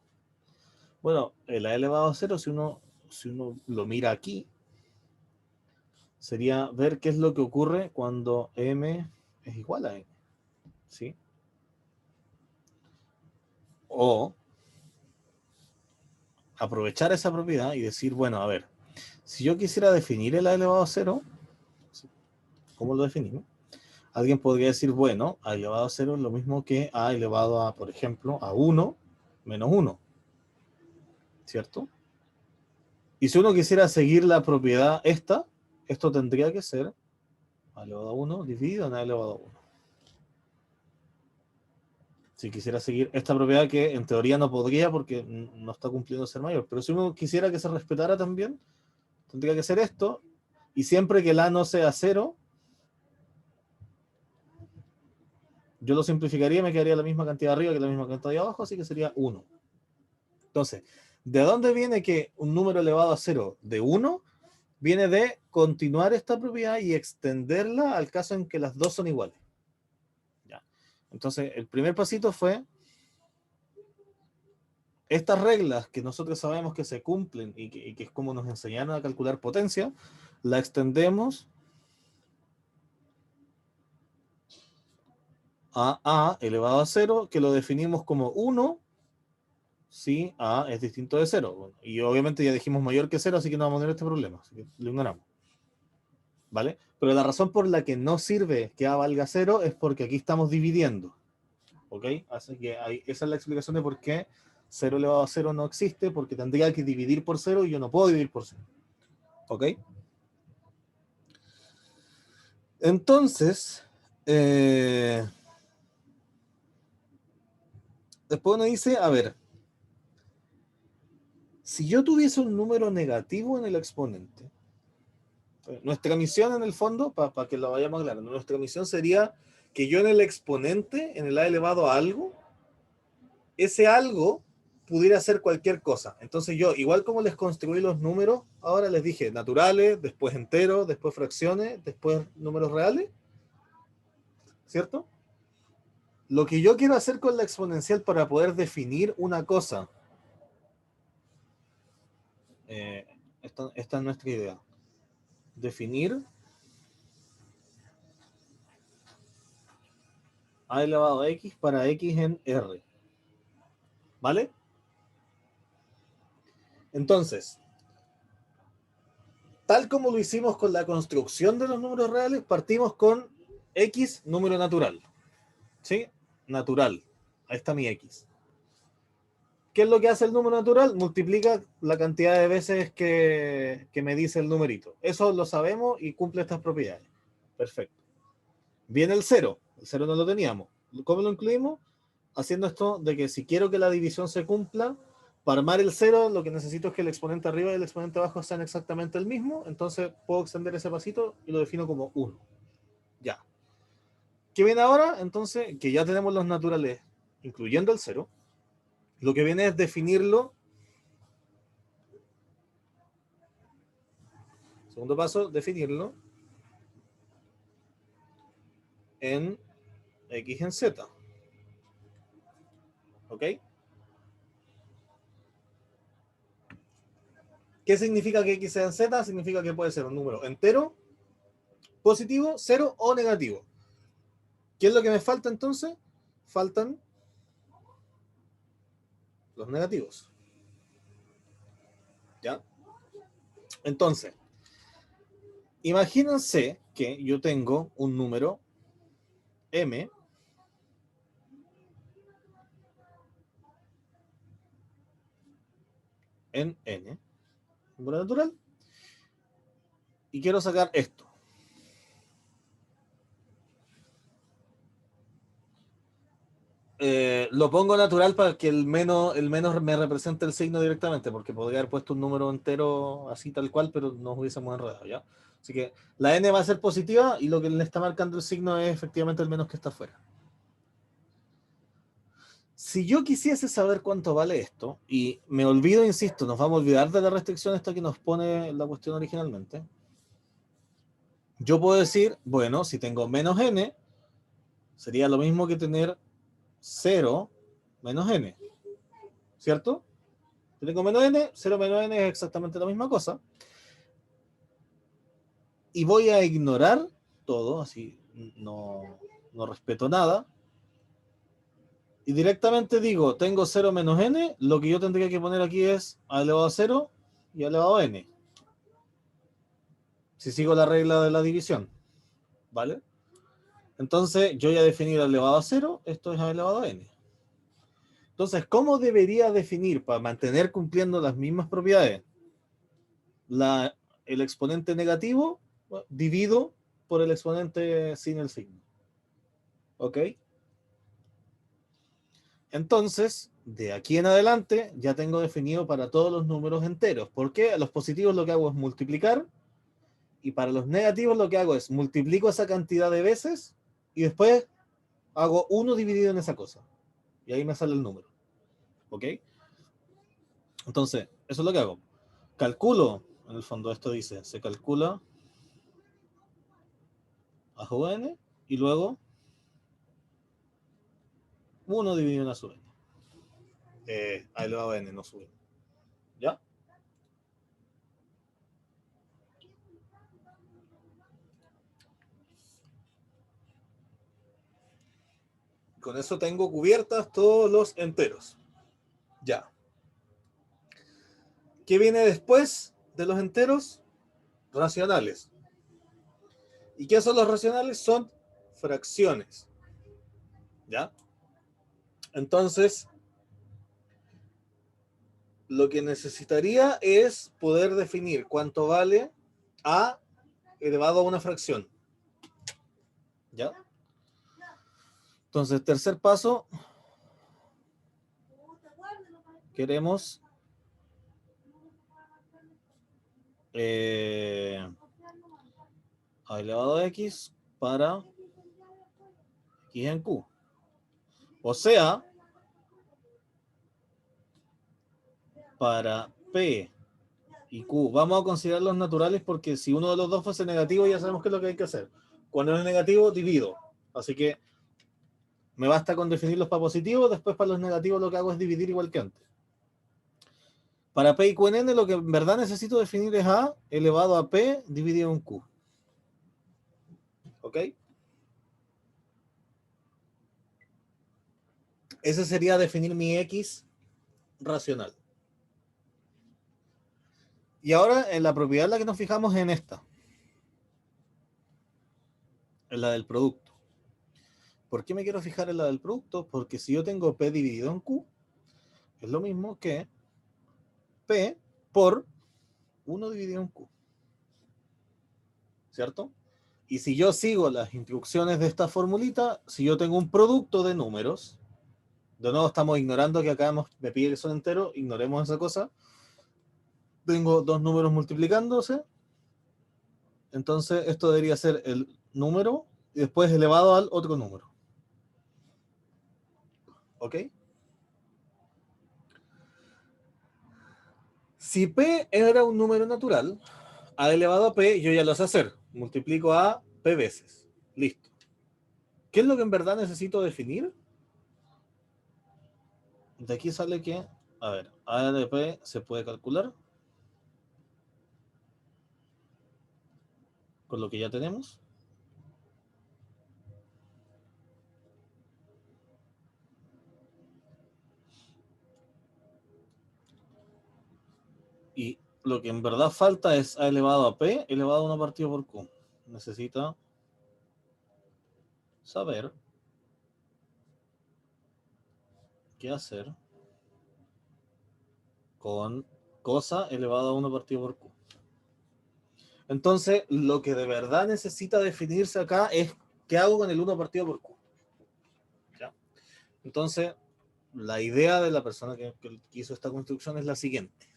Bueno, el a elevado a 0, si uno lo mira aquí, sería ver qué es lo que ocurre cuando m es igual a n, ¿sí? O aprovechar esa propiedad y decir, bueno, a ver, si yo quisiera definir el a elevado a 0, ¿cómo lo definimos? Alguien podría decir, bueno, a elevado a 0 es lo mismo que a elevado a, por ejemplo, a 1 menos 1, ¿cierto? Y si uno quisiera seguir la propiedad esto tendría que ser a elevado a 1 dividido en a elevado a 1. Si quisiera seguir esta propiedad que en teoría no podría porque no está cumpliendo ser mayor, pero si uno quisiera que se respetara también, tendría que ser esto, y siempre que el a no sea 0, yo lo simplificaría y me quedaría la misma cantidad arriba que la misma cantidad de abajo, así que sería 1. Entonces, ¿de dónde viene que un número elevado a 0 de 1? Viene de continuar esta propiedad y extenderla al caso en que las dos son iguales. ¿Ya? Entonces, el primer pasito fue estas reglas que nosotros sabemos que se cumplen y que es como nos enseñaron a calcular potencia, la extendemos a elevado a 0, que lo definimos como 1 si a es distinto de 0. Bueno, y obviamente ya dijimos mayor que 0, así que no vamos a tener este problema, así que lo ignoramos. ¿Vale? Pero la razón por la que no sirve que a valga 0 es porque aquí estamos dividiendo. ¿Ok? Así que esa es la explicación de por qué 0 elevado a 0 no existe, porque tendría que dividir por 0 y yo no puedo dividir por 0. ¿Ok? Entonces, después uno dice, a ver, si yo tuviese un número negativo en el exponente, nuestra misión en el fondo, para que lo vayamos claro, nuestra misión sería que yo en el exponente, en el a elevado a algo, ese algo pudiera ser cualquier cosa. Entonces yo, igual como les construí los números, ahora les dije naturales, después enteros, después fracciones, después números reales, ¿cierto? Lo que yo quiero hacer con la exponencial para poder definir una cosa, esta es nuestra idea, definir a elevado a x para x en R. ¿Vale? Entonces, tal como lo hicimos con la construcción de los números reales, partimos con x número natural. ¿Sí? Natural. Ahí está mi x. ¿Qué es lo que hace el número natural? Multiplica la cantidad de veces que me dice el numerito. Eso lo sabemos y cumple estas propiedades. Perfecto. Viene el cero. El cero no lo teníamos. ¿Cómo lo incluimos? Haciendo esto de que si quiero que la división se cumpla, para armar el cero, lo que necesito es que el exponente arriba y el exponente abajo sean exactamente el mismo. Entonces puedo extender ese pasito y lo defino como 1. Ya. ¿Qué viene ahora? Entonces, que ya tenemos los naturales, incluyendo el cero. Lo que viene es definirlo. Segundo paso, definirlo en x en z. ¿Ok? ¿Qué significa que x sea en z? Significa que puede ser un número entero, positivo, cero o negativo. ¿Qué es lo que me falta entonces? Faltan los negativos. ¿Ya? Entonces, imagínense que yo tengo un número m en n, número natural, y quiero sacar esto. Lo pongo natural para que el menos me represente el signo directamente, porque podría haber puesto un número entero así tal cual, pero nos hubiésemos enredado, ¿ya? Así que la n va a ser positiva y lo que le está marcando el signo es efectivamente el menos que está afuera. Si yo quisiese saber cuánto vale esto, y me olvido, insisto, nos vamos a olvidar de la restricción esta que nos pone la cuestión originalmente, yo puedo decir, bueno, si tengo menos n, sería lo mismo que tener 0 menos n, ¿cierto? Si tengo menos n, 0 menos n es exactamente la misma cosa. Y voy a ignorar todo, así no respeto nada. Y directamente digo, tengo 0 menos n, lo que yo tendría que poner aquí es a elevado a 0 y a elevado a n. Si sigo la regla de la división, ¿vale? Entonces, yo ya definí a elevado a 0, esto es a elevado a n. Entonces, ¿cómo debería definir para mantener cumpliendo las mismas propiedades? El exponente negativo divido por el exponente sin el signo. ¿Ok? Entonces, de aquí en adelante, ya tengo definido para todos los números enteros. ¿Por qué? A los positivos lo que hago es multiplicar, y para los negativos lo que hago es multiplico esa cantidad de veces, y después hago 1 dividido en esa cosa. Y ahí me sale el número. ¿Ok? Entonces, eso es lo que hago. Calculo, en el fondo esto dice, se calcula a sub n, y luego 1 dividido en a sub n. A elevado a n, no sub n. ¿Ya? Con eso tengo cubiertas todos los enteros. Ya. ¿Qué viene después de los enteros? Racionales. ¿Y qué son los racionales? Son fracciones. ¿Ya? Entonces, lo que necesitaría es poder definir cuánto vale a elevado a una fracción. ¿Ya? Entonces, tercer paso, queremos a elevado a x para x en q. O sea, para p y q, vamos a considerar los naturales porque si uno de los dos fuese negativo ya sabemos qué es lo que hay que hacer. Cuando es negativo, divido. Así que me basta con definirlos para positivos, después para los negativos lo que hago es dividir igual que antes. Para p y q en n lo que en verdad necesito definir es a elevado a p dividido en q. ¿Ok? Ese sería definir mi x racional. Y ahora en la propiedad en la que nos fijamos en esta. En la del producto. ¿Por qué me quiero fijar en la del producto? Porque si yo tengo p dividido en q, es lo mismo que p por 1 dividido en q. ¿Cierto? Y si yo sigo las instrucciones de esta formulita, si yo tengo un producto de números, de nuevo estamos ignorando que acá me pide que son enteros, ignoremos esa cosa. Tengo dos números multiplicándose, entonces esto debería ser el número y después elevado al otro número. ¿Ok? Si p era un número natural, a elevado a p yo ya lo sé hacer. Multiplico a p veces. Listo. ¿Qué es lo que en verdad necesito definir? De aquí sale que, a ver, a de p se puede calcular con lo que ya tenemos. Y lo que en verdad falta es a elevado a p elevado a 1 partido por q. Necesita saber qué hacer con cosa elevado a 1 partido por q. Entonces, lo que de verdad necesita definirse acá es qué hago con el 1 partido por q. ¿Ya? Entonces, la idea de la persona que hizo esta construcción es la siguiente.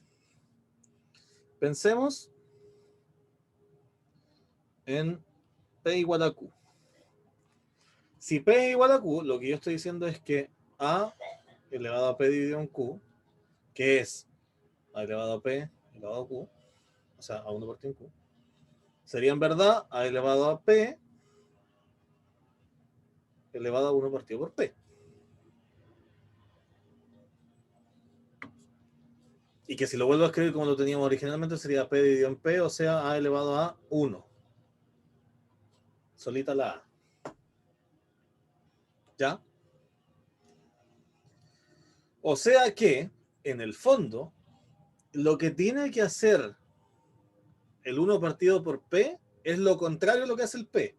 Pensemos en p igual a q. Si p es igual a q, lo que yo estoy diciendo es que a elevado a p dividido en q, que es a elevado a p elevado a q, o sea, a 1 partido en q, sería en verdad a elevado a p elevado a 1 partido por p. Y que si lo vuelvo a escribir como lo teníamos originalmente sería p dividido en p, o sea, a elevado a 1. Solita la a. ¿Ya? O sea que, en el fondo, lo que tiene que hacer el 1 partido por p es lo contrario a lo que hace el p.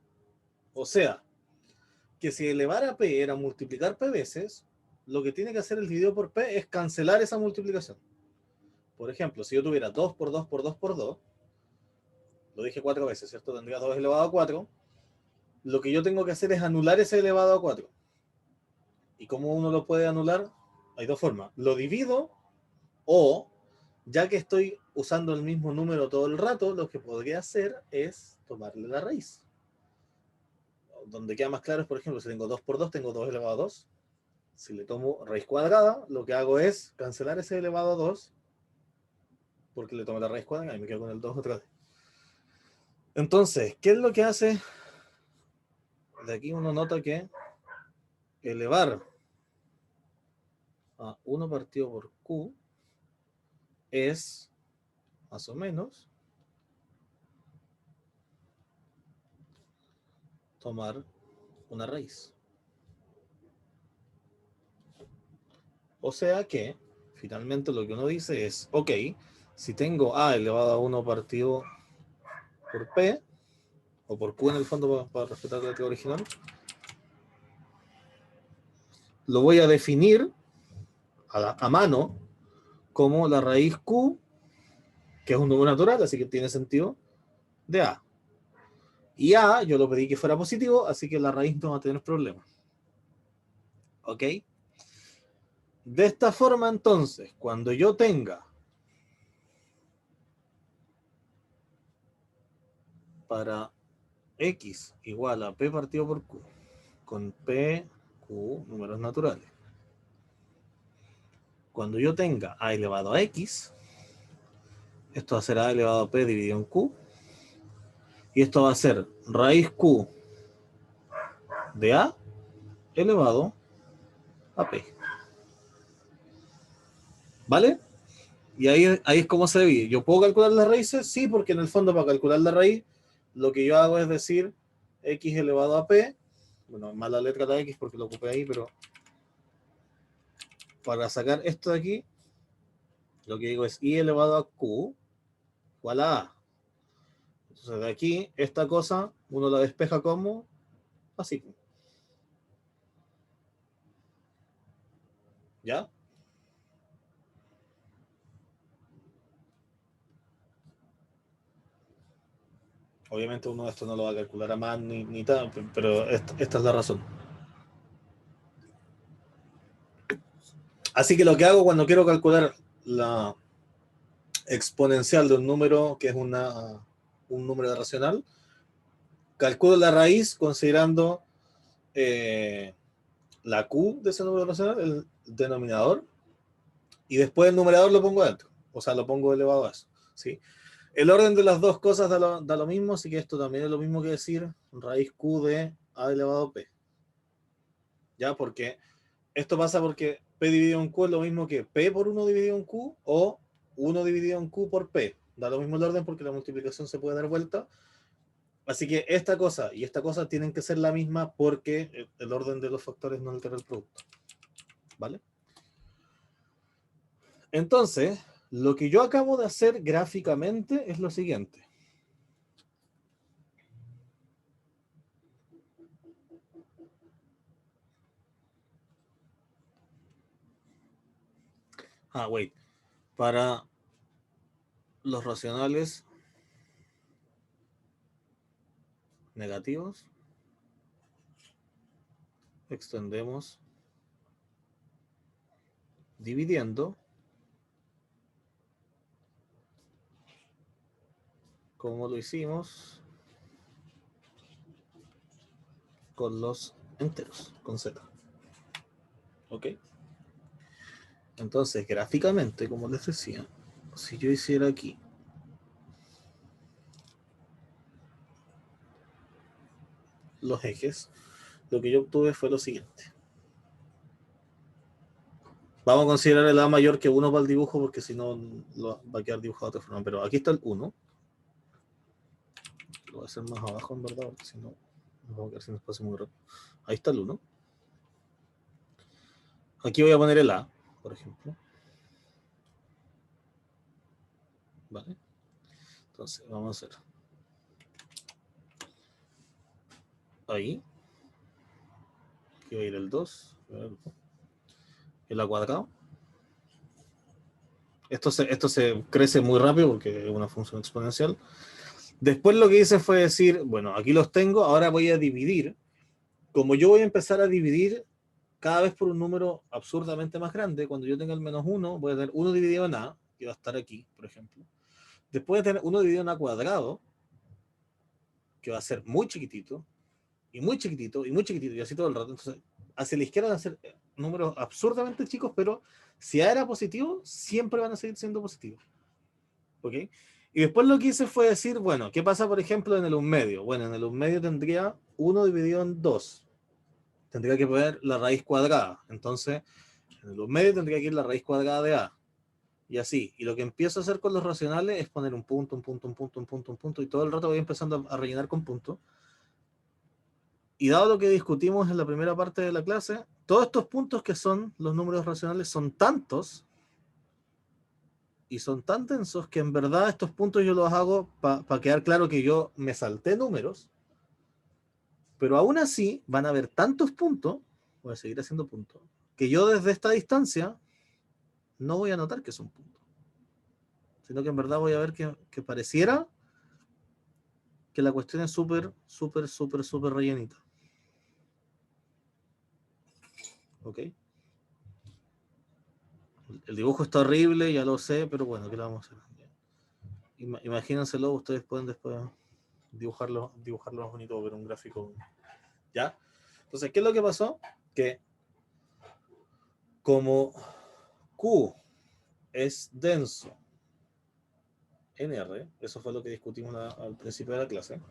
O sea, que si elevar a P era multiplicar P veces, lo que tiene que hacer el dividido por P es cancelar esa multiplicación. Por ejemplo, si yo tuviera 2 por 2 por 2 por 2, lo dije 4 veces, ¿cierto? Tendría 2 elevado a 4. Lo que yo tengo que hacer es anular ese elevado a 4. ¿Y cómo uno lo puede anular? Hay dos formas. Lo divido o, ya que estoy usando el mismo número todo el rato, lo que podría hacer es tomarle la raíz. Donde queda más claro es, por ejemplo, si tengo 2 por 2, tengo 2 elevado a 2. Si le tomo raíz cuadrada, lo que hago es cancelar ese elevado a 2, porque le tomo la raíz cuadrada y me quedo con el 2 otra vez. Entonces, ¿qué es lo que hace? De aquí uno nota que elevar a 1 partido por Q es más o menos tomar una raíz. O sea que, finalmente lo que uno dice es, ok, si tengo A elevado a 1 partido por P, o por Q en el fondo para respetar la letra original, lo voy a definir a mano como la raíz Q, que es un número natural, así que tiene sentido, de A. Y A, yo lo pedí que fuera positivo, así que la raíz no va a tener problemas. ¿Ok? De esta forma, entonces, cuando yo tenga para X igual a P partido por Q, con P, Q, números naturales. Cuando yo tenga A elevado a X, esto va a ser A elevado a P dividido en Q, y esto va a ser raíz Q de A elevado a P. ¿Vale? Y ahí es como se divide. ¿Yo puedo calcular las raíces? Sí, porque en el fondo para calcular la raíz, lo que yo hago es decir X elevado a P, bueno, más la letra de X porque lo ocupé ahí, pero para sacar esto de aquí, lo que digo es Y elevado a Q igual a A. Entonces de aquí, esta cosa, uno la despeja como así. ¿Ya? Obviamente uno de esto no lo va a calcular a más ni tal, pero esta es la razón. Así que lo que hago cuando quiero calcular la exponencial de un número que es un número racional, calculo la raíz considerando la Q de ese número racional, el denominador, y después el numerador lo pongo adentro. O sea, lo pongo elevado a eso. ¿Sí? El orden de las dos cosas da lo mismo, así que esto también es lo mismo que decir raíz Q de A elevado a P. ¿Ya? Porque esto pasa porque P dividido en Q es lo mismo que P por 1 dividido en Q o 1 dividido en Q por P. Da lo mismo el orden porque la multiplicación se puede dar vuelta. Así que esta cosa y esta cosa tienen que ser la misma porque el orden de los factores no altera el producto. ¿Vale? Entonces, lo que yo acabo de hacer gráficamente es lo siguiente. Wait. Para los racionales negativos, extendemos dividiendo como lo hicimos con los enteros, con Z. ¿Ok? Entonces, gráficamente, como les decía, si yo hiciera aquí los ejes, lo que yo obtuve fue lo siguiente. Vamos a considerar el A mayor que 1 para el dibujo, porque si no va a quedar dibujado de otra forma. Pero aquí está el 1. Lo voy a hacer más abajo, en verdad, porque si no, nos vamos a quedar sin espacio muy rápido. Ahí está el 1. Aquí voy a poner el A, por ejemplo. ¿Vale? Entonces, vamos a hacer. Ahí. aquí va a ir el 2, el a cuadrado. Esto se crece muy rápido porque es una función exponencial. Después lo que hice fue decir, bueno, aquí los tengo, ahora voy a dividir. Como yo voy a empezar a dividir cada vez por un número absurdamente más grande, cuando yo tenga el -1, voy a tener 1 dividido en a, que va a estar aquí, por ejemplo. Después de tener 1 dividido en a cuadrado, que va a ser muy chiquitito, y muy chiquitito, y muy chiquitito, y así todo el rato. Entonces, hacia la izquierda van a ser números absurdamente chicos, pero si a era positivo, siempre van a seguir siendo positivos. ¿Ok? Y después lo que hice fue decir, bueno, ¿qué pasa, por ejemplo, en el 1 medio? Bueno, en el 1 medio tendría 1 dividido en 2. Tendría que poner la raíz cuadrada. Entonces, en el 1 medio tendría que ir la raíz cuadrada de a. Y así. Y lo que empiezo a hacer con los racionales es poner un punto, un punto, un punto, un punto, un punto, y todo el rato voy empezando a rellenar con puntos. Y dado lo que discutimos en la primera parte de la clase, todos estos puntos que son los números racionales son tantos y son tan densos que en verdad estos puntos yo los hago para quedar claro que yo me salté números, pero aún así van a haber tantos puntos, voy a seguir haciendo puntos, que yo desde esta distancia no voy a notar que son puntos, sino que en verdad voy a ver que pareciera que la cuestión es súper, súper, súper, súper rellenita. ¿Ok? El dibujo está horrible, ya lo sé, pero bueno, ¿qué le vamos a hacer? Imagínenselo, ustedes pueden después dibujarlo más bonito, ver un gráfico. ¿Ya? Entonces, ¿qué es lo que pasó? Que como Q es denso en R, eso fue lo que discutimos al principio de la clase,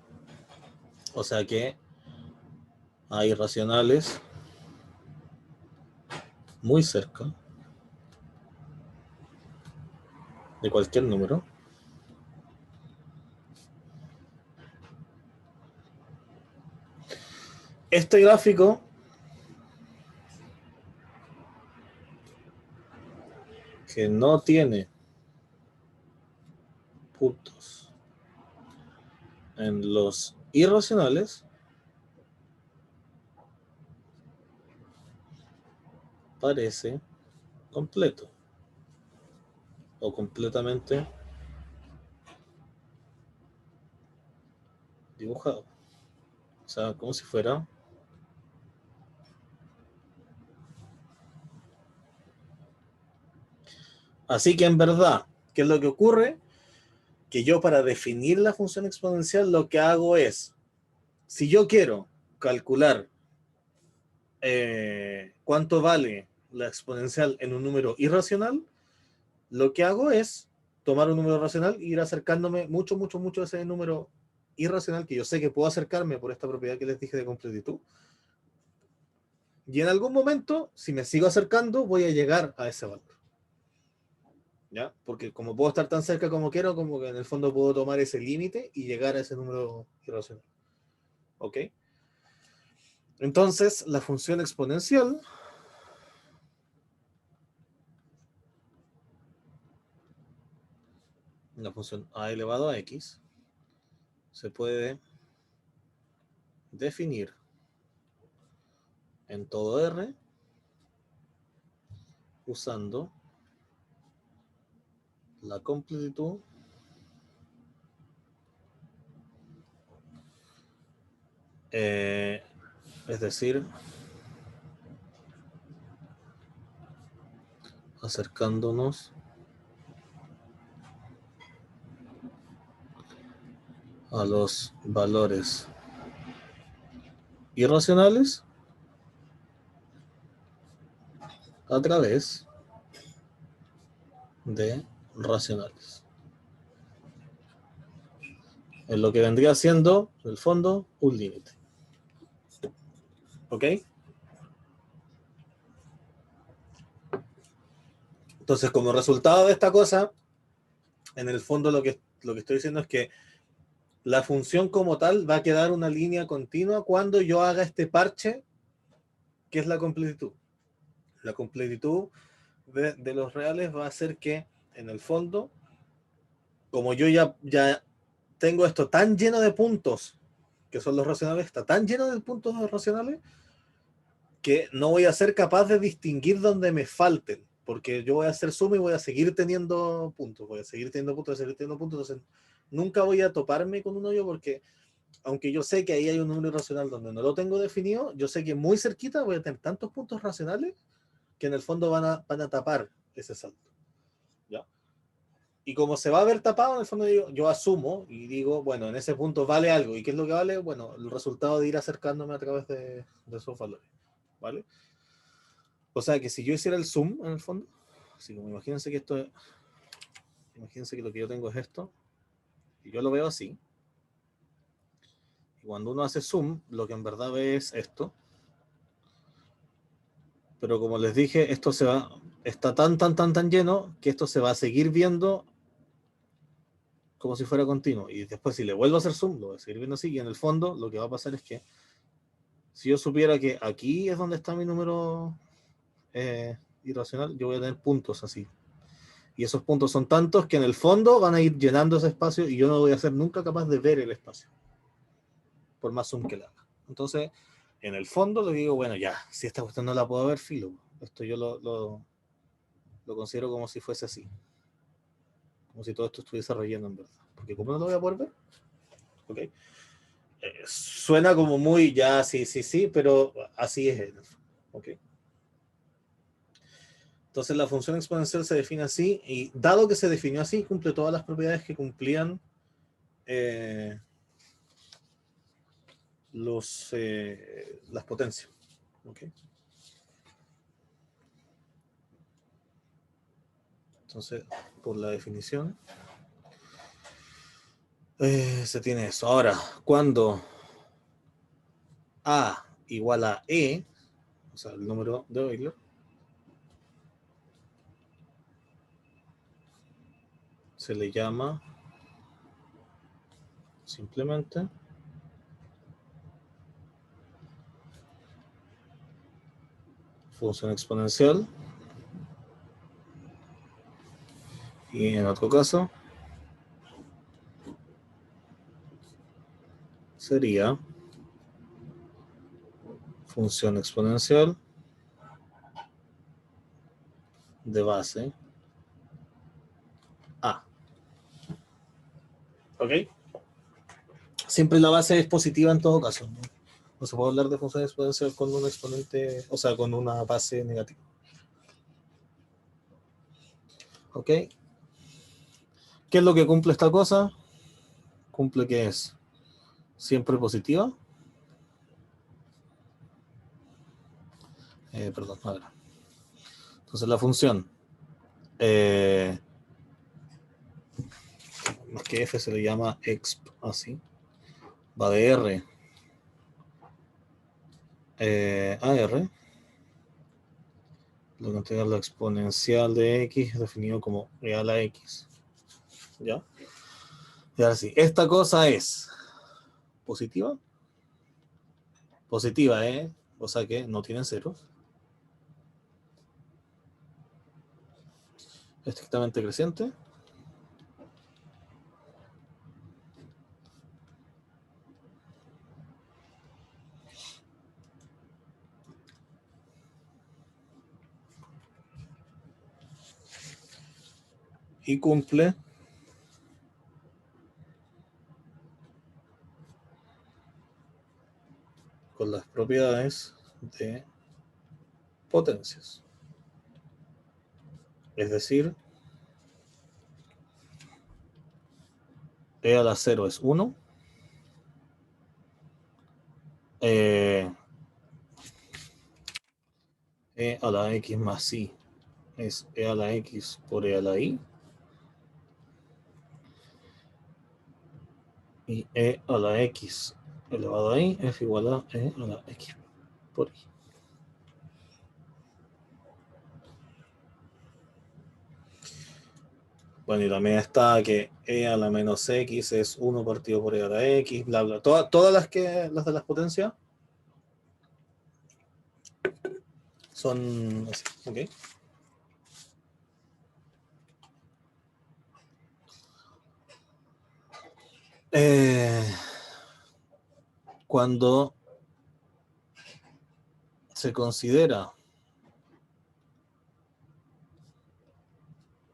o sea que hay racionales muy cerca de cualquier número. Este gráfico que no tiene puntos en los irracionales parece completo o completamente dibujado. O sea, como si fuera así que en verdad, ¿qué es lo que ocurre? Que yo para definir la función exponencial lo que hago es, si yo quiero calcular cuánto vale la exponencial en un número irracional, lo que hago es tomar un número racional e ir acercándome mucho, mucho, mucho a ese número irracional que yo sé que puedo acercarme por esta propiedad que les dije de completitud. Y en algún momento, si me sigo acercando, voy a llegar a ese valor. ¿Ya? Porque como puedo estar tan cerca como quiero, como que en el fondo puedo tomar ese límite y llegar a ese número irracional. ¿Ok? Entonces, la función exponencial la función a elevado a x se puede definir en todo R usando la completitud es decir, acercándonos a los valores irracionales a través de racionales. En lo que vendría siendo, en el fondo, un límite. ¿Ok? Entonces, como resultado de esta cosa, en el fondo lo que estoy diciendo es que la función como tal va a quedar una línea continua cuando yo haga este parche, que es la completitud. La completitud de los reales va a hacer que, en el fondo, como yo ya tengo esto tan lleno de puntos, que son los racionales, está tan lleno de puntos racionales, que no voy a ser capaz de distinguir donde me falten, porque yo voy a hacer suma y voy a seguir teniendo puntos, voy a seguir teniendo puntos, voy a seguir teniendo puntos, entonces nunca voy a toparme con un hoyo porque aunque yo sé que ahí hay un número irracional donde no lo tengo definido, yo sé que muy cerquita voy a tener tantos puntos racionales que en el fondo van a tapar ese salto. ¿Ya? Y como se va a ver tapado, en el fondo yo asumo y digo, bueno, en ese punto vale algo. ¿Y qué es lo que vale? Bueno, el resultado de ir acercándome a través de esos valores. ¿Vale? O sea que si yo hiciera el zoom, en el fondo, así como imagínense que esto, imagínense que lo que yo tengo es esto, y yo lo veo así, y cuando uno hace zoom, lo que en verdad ve es esto, pero como les dije, esto se va, está tan lleno que esto se va a seguir viendo como si fuera continuo. Y después si le vuelvo a hacer zoom, lo voy a seguir viendo así. Y en el fondo lo que va a pasar es que si yo supiera que aquí es donde está mi número irracional, yo voy a tener puntos así. Y esos puntos son tantos que en el fondo van a ir llenando ese espacio y yo no voy a ser nunca capaz de ver el espacio. Por más zoom que le haga. Entonces, en el fondo le digo, bueno, ya, si esta cuestión no la puedo ver, filo. Esto yo lo considero como si fuese así. Como si todo esto estuviese relleno en verdad. Porque ¿cómo no lo voy a poder ver? ¿Ok? Suena como muy ya, sí, pero así es. ¿Ok? Entonces la función exponencial se define así y dado que se definió así, cumple todas las propiedades que cumplían las potencias. ¿Ok? Entonces, por la definición, se tiene eso. Ahora, cuando A igual a E, o sea, el número de Euler, se le llama simplemente función exponencial. Y en otro caso, sería función exponencial de base A. ¿Ok? Siempre la base es positiva en todo caso. No se puede hablar de función exponencial con un exponente, o sea, con una base negativa. ¿Ok? ¿Qué es lo que cumple esta cosa? Cumple que es siempre positiva. Perdón, a ver. Entonces la función más que f se le llama exp, así, va de r a r, lo que entrega la exponencial de x definido como real a x. ¿Ya? Y ahora sí, esta cosa es positiva, positiva, o sea que no tiene ceros, estrictamente creciente, y cumple con las propiedades de potencias. Es decir, e a la 0 es 1, e a la x más i es e a la x por e a la i, y e a la x elevado a i es igual a e a la x por i. Bueno, y también está que e a la menos x es 1 partido por e a la x, bla, bla. Todas las de las potencias son así, ¿ok? Cuando se considera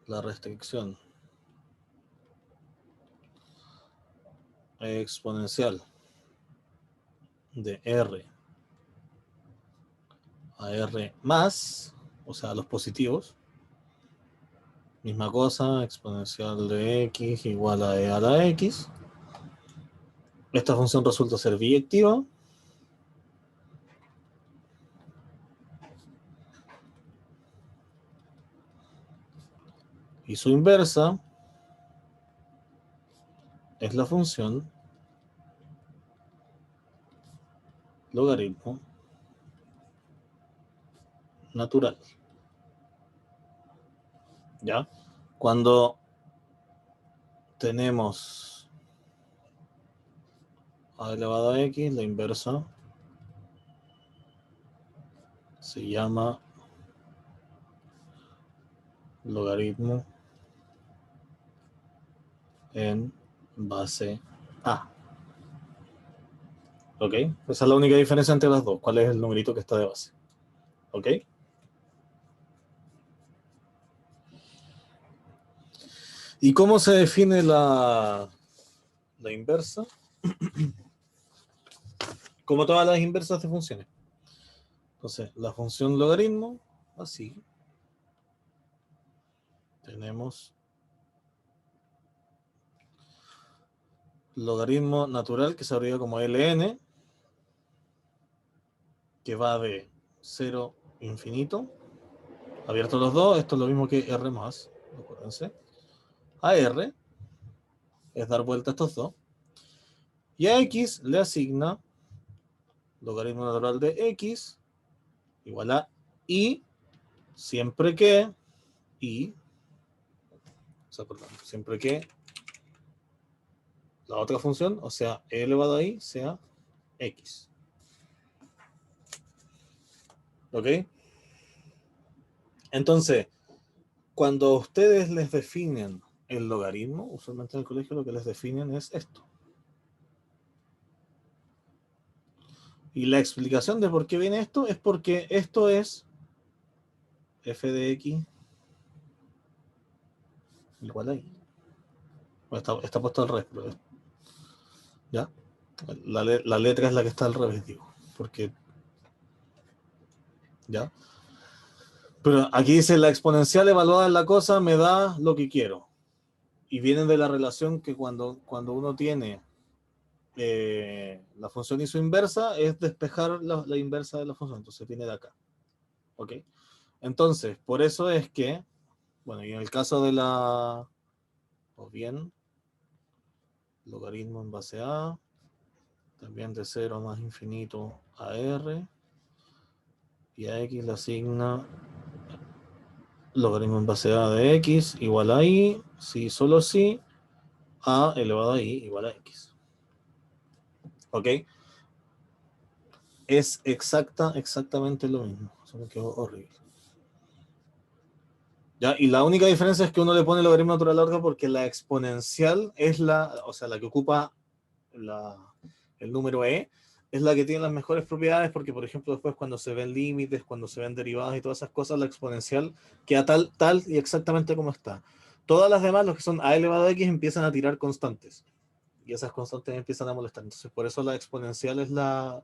la restricción exponencial de R a R más, o sea, los positivos, misma cosa, exponencial de X igual a E a la X. Esta función resulta ser biyectiva. Y su inversa es la función logaritmo natural. ¿Ya? Cuando tenemos a elevado a X, la inversa se llama logaritmo en base A. ¿Ok? Esa es la única diferencia entre las dos. ¿Cuál es el numerito que está de base? ¿Ok? ¿Y cómo se define la inversa? Como todas las inversas de funciones. Entonces, la función logaritmo, así. Tenemos logaritmo natural que se abrevia como ln, que va de 0 infinito, abiertos los dos, esto es lo mismo que r más, acuérdense, a r, es dar vuelta a estos dos, y a x le asigna logaritmo natural de x igual a i, siempre que i, o sea, perdón, siempre que la otra función, o sea, e elevado a i, sea x. ¿Ok? Entonces, cuando ustedes les definen el logaritmo, usualmente en el colegio lo que les definen es esto. Y la explicación de por qué viene esto es porque esto es f de x igual a y. Está puesto al revés, pero ¿ya? La letra es la que está al revés, digo. Porque, ¿ya? Pero aquí dice la exponencial evaluada en la cosa me da lo que quiero. Y viene de la relación que cuando uno tiene la función y su inversa, es despejar la inversa de la función. Entonces viene de acá. ¿Ok? Entonces, por eso es que, bueno, y en el caso de la, o bien, logaritmo en base a, también de 0 más infinito a r, y a x le asigna logaritmo en base a de x igual a y, si solo si, a elevado a y igual a x. ¿Ok? Es exactamente lo mismo. Eso me quedó horrible. ¿Ya? Y la única diferencia es que uno le pone logaritmo natural larga porque la exponencial es la, o sea, la que ocupa el número e, es la que tiene las mejores propiedades porque, por ejemplo, después cuando se ven límites, cuando se ven derivadas y todas esas cosas, la exponencial queda tal y exactamente como está. Todas las demás, los que son a elevado a x, empiezan a tirar constantes. Y esas constantes empiezan a molestar. Entonces, por eso la exponencial es la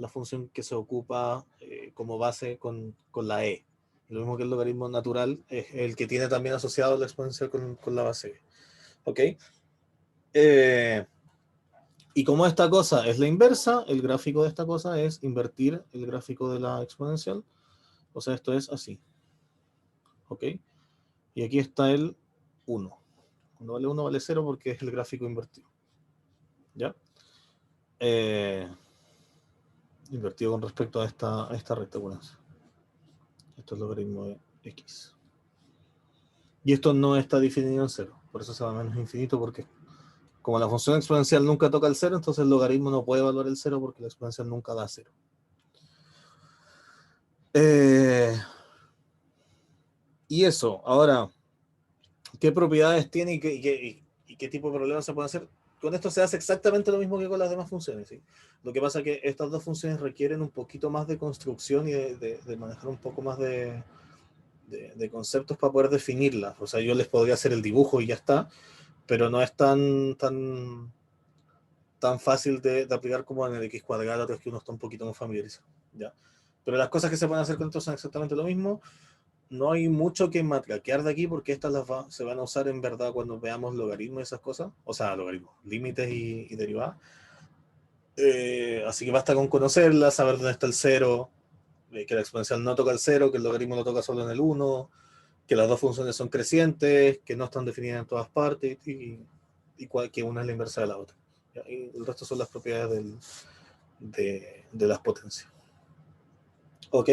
función que se ocupa como base con la e. Lo mismo que el logaritmo natural es el que tiene también asociado la exponencial con la base e. ¿Ok? Y como esta cosa es la inversa, el gráfico de esta cosa es invertir el gráfico de la exponencial. O sea, esto es así. ¿Ok? Y aquí está el 1. Cuando vale 1 vale 0 porque es el gráfico invertido. ¿Ya? Invertido con respecto a esta recta exponencial. Esto es logaritmo de x. Y esto no está definido en 0. Por eso se va a menos infinito porque como la función exponencial nunca toca el 0, entonces el logaritmo no puede evaluar el 0 porque la exponencial nunca da 0. Y eso, ahora, ¿qué propiedades tiene y qué tipo de problemas se puede hacer? con esto se hace exactamente lo mismo que con las demás funciones, ¿sí? Lo que pasa es que estas dos funciones requieren un poquito más de construcción y de manejar un poco más de conceptos para poder definirlas. O sea, yo les podría hacer el dibujo y ya está, pero no es tan fácil de aplicar como en el X cuadrado, que uno está un poquito más familiarizado, ¿ya? Pero las cosas que se pueden hacer con esto son exactamente lo mismo. No hay mucho que matraquear de aquí porque estas se van a usar en verdad cuando veamos logaritmos y esas cosas. O sea, logaritmos, límites y derivadas. Así que basta con conocerlas, saber dónde está el cero, que la exponencial no toca el cero, que el logaritmo no toca solo en el 1, que las dos funciones son crecientes, que no están definidas en todas partes que una es la inversa de la otra. Y el resto son las propiedades de las potencias. Ok.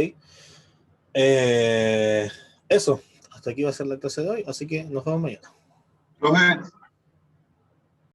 Eso. Hasta aquí va a ser la clase de hoy, así que nos vemos mañana. Profe,